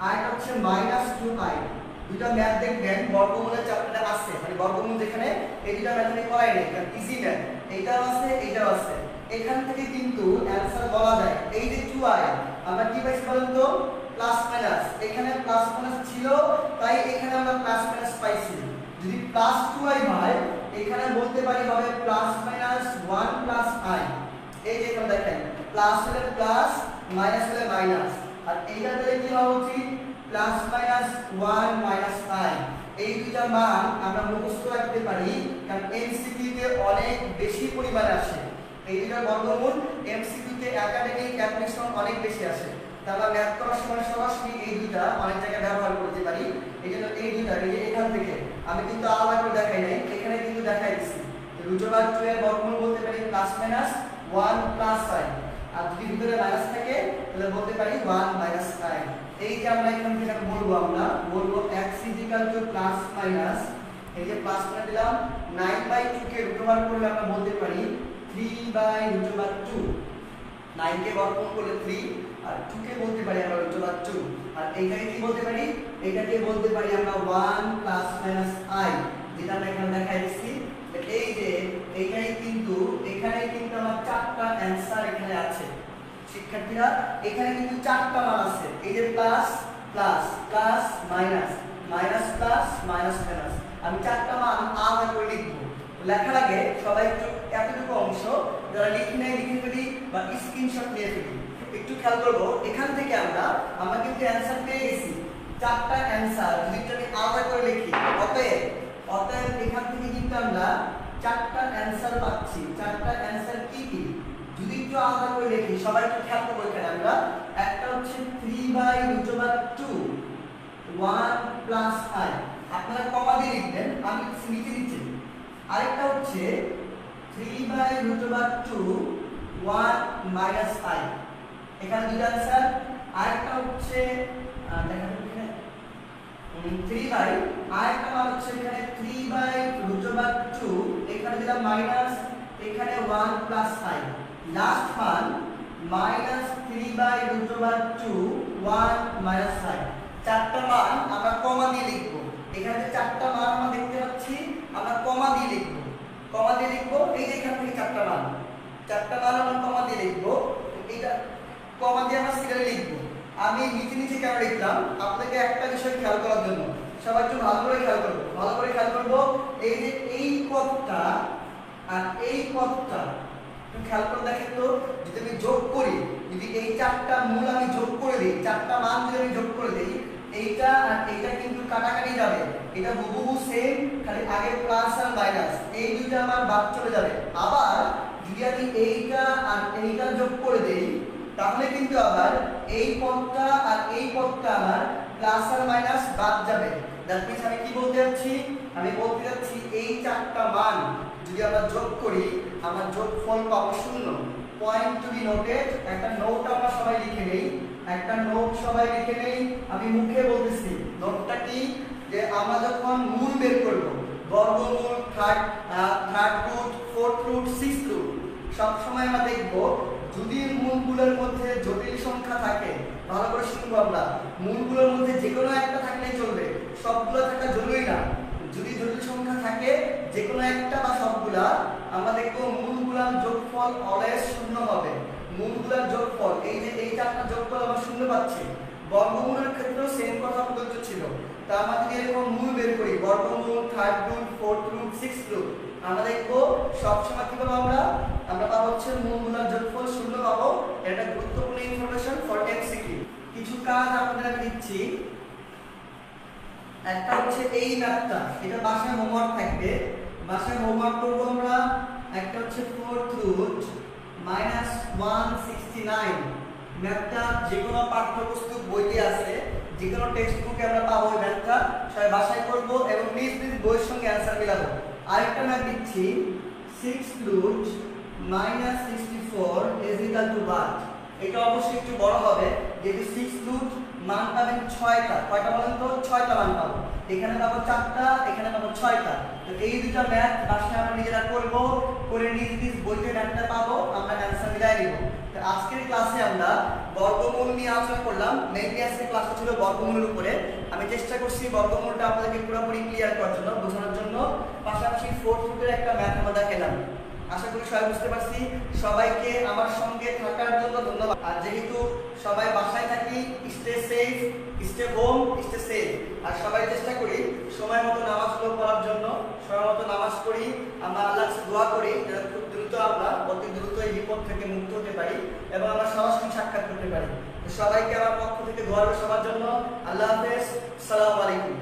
আরেকটা হচ্ছে -2i। দুটো ম্যাথ দেখবেন বর্গমূলের চ্যাপ্টারে আছে, মানে বর্গমূল যেখানে এই দুটো ম্যাথ আমি করাই নাই, কারণ ইজি ম্যাথ, এইটাও আছে এইটাও আছে। এখান থেকে কিন্তু অ্যানসার বলা যায়। এই যে 2i আমরা কি পাইছি বলেন তো? প্লাস মাইনাস, এখানে প্লাস মাইনাস ছিল তাই এখানে আমরা প্লাস মাইনাস পাইছি। যদি প্লাস 2i হয় এখানে বলতে পারি হবে প্লাস মাইনাস 1 প্লাস i। এই যে এখানে দেখেন প্লাস হলে প্লাস মাইনাস হলে মাইনাস, আর এইটা দিলে কি হওয়া উচিত? Plus minus 1 minus i। এই দুইটা মান আমরা মুখস্থ রাখতে পারি, কারণ এমসিকিউ তে অনেক বেশি পরিমাণে আসে। এই দুইটা বর্গমূল এমসিকিউ তে একাডেমিক অ্যাপ্লিকেশন অনেক বেশি আসে। তাহলে ম্যাথ করার সময় সরাসরি এই দুইটা অনেক জায়গায় ব্যবহার করতে পারি। এইজন্য এই দুইটা এই যে এখান থেকে আমি কিন্তু আলাদা করে দেখাই নাই, এখানে কিন্তু দেখাই দিছি। √2 এর বর্গমূল বলতে পারি প্লাস মাইনাস 1 প্লাস i, আর যদি ভিতরে মাইনাস থাকে তাহলে বলতে পারি 1 মাইনাস i। এই যে আমরা এখান থেকে বলবো x প্লাস মাইনাস, এই যে প্লাস করে দিলাম 9/2 কে √ওভার করলে আমরা বলতে পারি 3/√2। 9 কে বর্গমূল করলে 3 আর 2 কে বলতে পারি আমরা √2। আর এইটাকে কি বলতে পারি? এইটাকে বলতে পারি আমরা 1 প্লাস মাইনাস i, যেটা আমরা এখানে দেখাই দিচ্ছি। এই যে এইটাই কিন্তু এখানে কিন্তু আমার চারটা অ্যানসার এখানে আছে শিক্ষার্থীরা। এখানে কিন্তু চারটা মান আছে, এই যে plus plus plus minus minus plus minus minus. আমি চারটা মান আলাদা করে লিখবো। লেখার আগে সবাই একটু এতটুকু অংশ যারা লিখে নেয় লিখে ফেলি বা স্ক্রিনশট নিয়ে ফেলি। একটু খেয়াল করবো, এখান থেকে আমরা কিন্তু অ্যানসার পেয়ে গেছি। চারটা অ্যানসার যদি আমি আলাদা করে লিখি, অতএব এখান থেকে কিন্তু আমরা চারটা অ্যানসার পাচ্ছি। চারটা অ্যানসার কি কি যদি একটু আলাদা করে লিখি, সবাই একটু খেয়াল করবো। এখানে আমরা একটা হচ্ছে 3/√2 1 প্লাস i, আপনারা কমা দিয়ে লিখবেন, আমি নিচে দিচ্ছি। আরেকটা হচ্ছে 3/√2 1 মাইনাস i, এখানে দুটো অ্যানসার। আরেকটা হচ্ছে দেখেন এখানে 3 আরেকটা মান হচ্ছে এখানে 3/√2, এখানে দিলাম মাইনাস, এখানে 1 প্লাস i। লাস্ট মান -3/√2 1 মাইনাস i। চারটা মান আমরা কমা দিয়ে লিখব। এখানে যে চারটা মান আমরা দেখতে পাচ্ছি আমরা কমা দিয়ে লিখব। এই যে এখান থেকে চারটা মান আমরা কমা দিয়ে লিখব। এটা কমা দিয়ে আমরা সিরিয়ালে লিখব। আমি নিচে কেন লিখলাম আপনাদেরকে একটা বিষয় খেয়াল করার জন্য। সবাই একটু ভালো করে খেয়াল করবো। এই যে এই পদটা আর এই পদটা খেয়াল করে দেখেন তো, যদি আমি যোগ করি, যদি এই চারটা মূল আমি যোগ করে দিই, চারটা মান যদি আমি যোগ করে দিই, এইটা আর এইটা কিন্তু কাটাকাটি যাবে। এটা হুবহু সেম, খালি আগে প্লাস আর মাইনাস, এই দুইটা আমার বাদ চলে যাবে। আবার যদি আমি এইটা আর এইটা যোগ করে দেই, তাহলে কিন্তু আবার এই পদটা আর এই পদটা আমার প্লাস আর মাইনাস বাদ যাবে। দ্যাট মিন্স আমি কি বলতে যাচ্ছি, আমি বলতে যাচ্ছি এই চারটা মান যদি আমরা যোগ করি আমরা যোগফল পাবো 0। Point to be noted. একটা নোট আমরা সবাই লিখে নেই, একটা নোট সবাই লিখে নেই। আমি মুখে বলতেছি নোটটা কি, যে আমরা যখন মূল বের করব, বর্গমূল, third root, fourth root, sixth root, সব সময় আমরা দেখব যদি মূলগুলোর মধ্যে জটিল সংখ্যা থাকে, ভালো করে শুনবো, আমরা মূলগুলোর মধ্যে যে কোনো একটা থাকলেই চলবে, সবগুলো থাকা জরুরি না। যদি জটিল সংখ্যা থাকে যে কোনো একটা বা সবগুলা, আমরা দেখবো মূলগুলোর যোগফল অলওয়েজ 0 হবে। মূলগুলোর যোগফল, এই যে এই চারটা যোগফল আমরা 0 পাচ্ছি। বর্গমূলের ক্ষেত্রেও সেম কথা প্রযোজ্য ছিল। তা আমরা যদি এরকম মূল বের করি, বর্গমূল, third root, fourth root, sixth root, আমরা দেখবো সবসময় কি পাবো, আমরা পাবো হচ্ছে মূলগুলোর যোগফল 0 পাবো। এটা গুরুত্বপূর্ণ ইনফরমেশন ফর এমসিকিউ। কিছু কাজ আপনাদের আমি দিচ্ছি। একটা হচ্ছে এই ম্যাথটা, এটা বাসায় হোমওয়ার্ক থাকবে, বাসায় হোমওয়ার্ক করব আমরা। একটা হচ্ছে ফোর্থ রুট -169, ম্যাথটা যে কোনো পাঠ্যপুস্তক বইতে আছে, যে কোনো টেক্সট বুকে আমরা পাবো। এই ম্যাথটা সবাই বাসায় করব এবং নিজ নিজ বইয়ের সঙ্গে অ্যানসার মিলাবো। আরেকটা ম্যাথ দিচ্ছি, 6 root -64 is equal to what? এটা অবশ্যই একটু বড় হবে, যেহেতু 6 রুট মান পাবেন 6টা। কয়টা বলেন তো? 6টা মান পাবো। এখানে পাবো 4টা, এখানে পাবো 6টা। তো এই দুটো ম্যাথ বাসায় আমরা নিজেরা করব, করে নিজ নিজ বইতে ম্যাথটা পাবো, আমরা অ্যানসার মিলাই নিব। তো আজকের ক্লাসে আমরা বর্গমূল নিয়ে আলোচনা করলাম। মেইনলি আজকের ক্লাসটা ছিল বর্গমূলের উপরে। আমি চেষ্টা করছি বর্গমূলটা আপনাদেরকে পুরোপুরি ক্লিয়ার করার জন্য, বোঝানোর জন্য। পাশাপাশি ফোর্থ রুটের একটা ম্যাথ আমরা দেখালাম। আশা করি সবাই বুঝতে পারছি। সবাইকে আমার সঙ্গে থাকার জন্য ধন্যবাদ। আর যেহেতু সবাই বাসায় থাকি, stay safe, stay home, stay safe. আর সবাই চেষ্টা করি সময় মতো নামাজগুলো পড়ার জন্য, সময় মতো নামাজ পড়ি। আমরা আল্লাহর কাছে দোয়া করি যেন খুব দ্রুত আমরা অতি দ্রুত এই বিপদ থেকে মুক্ত হতে পারি এবং আমরা সরাসরি সাক্ষাৎ করতে পারি। সবাইকে আমার পক্ষ থেকে দোয়া রইল সবার জন্য। আল্লাহ হাফেজ, আসসালামু আলাইকুম।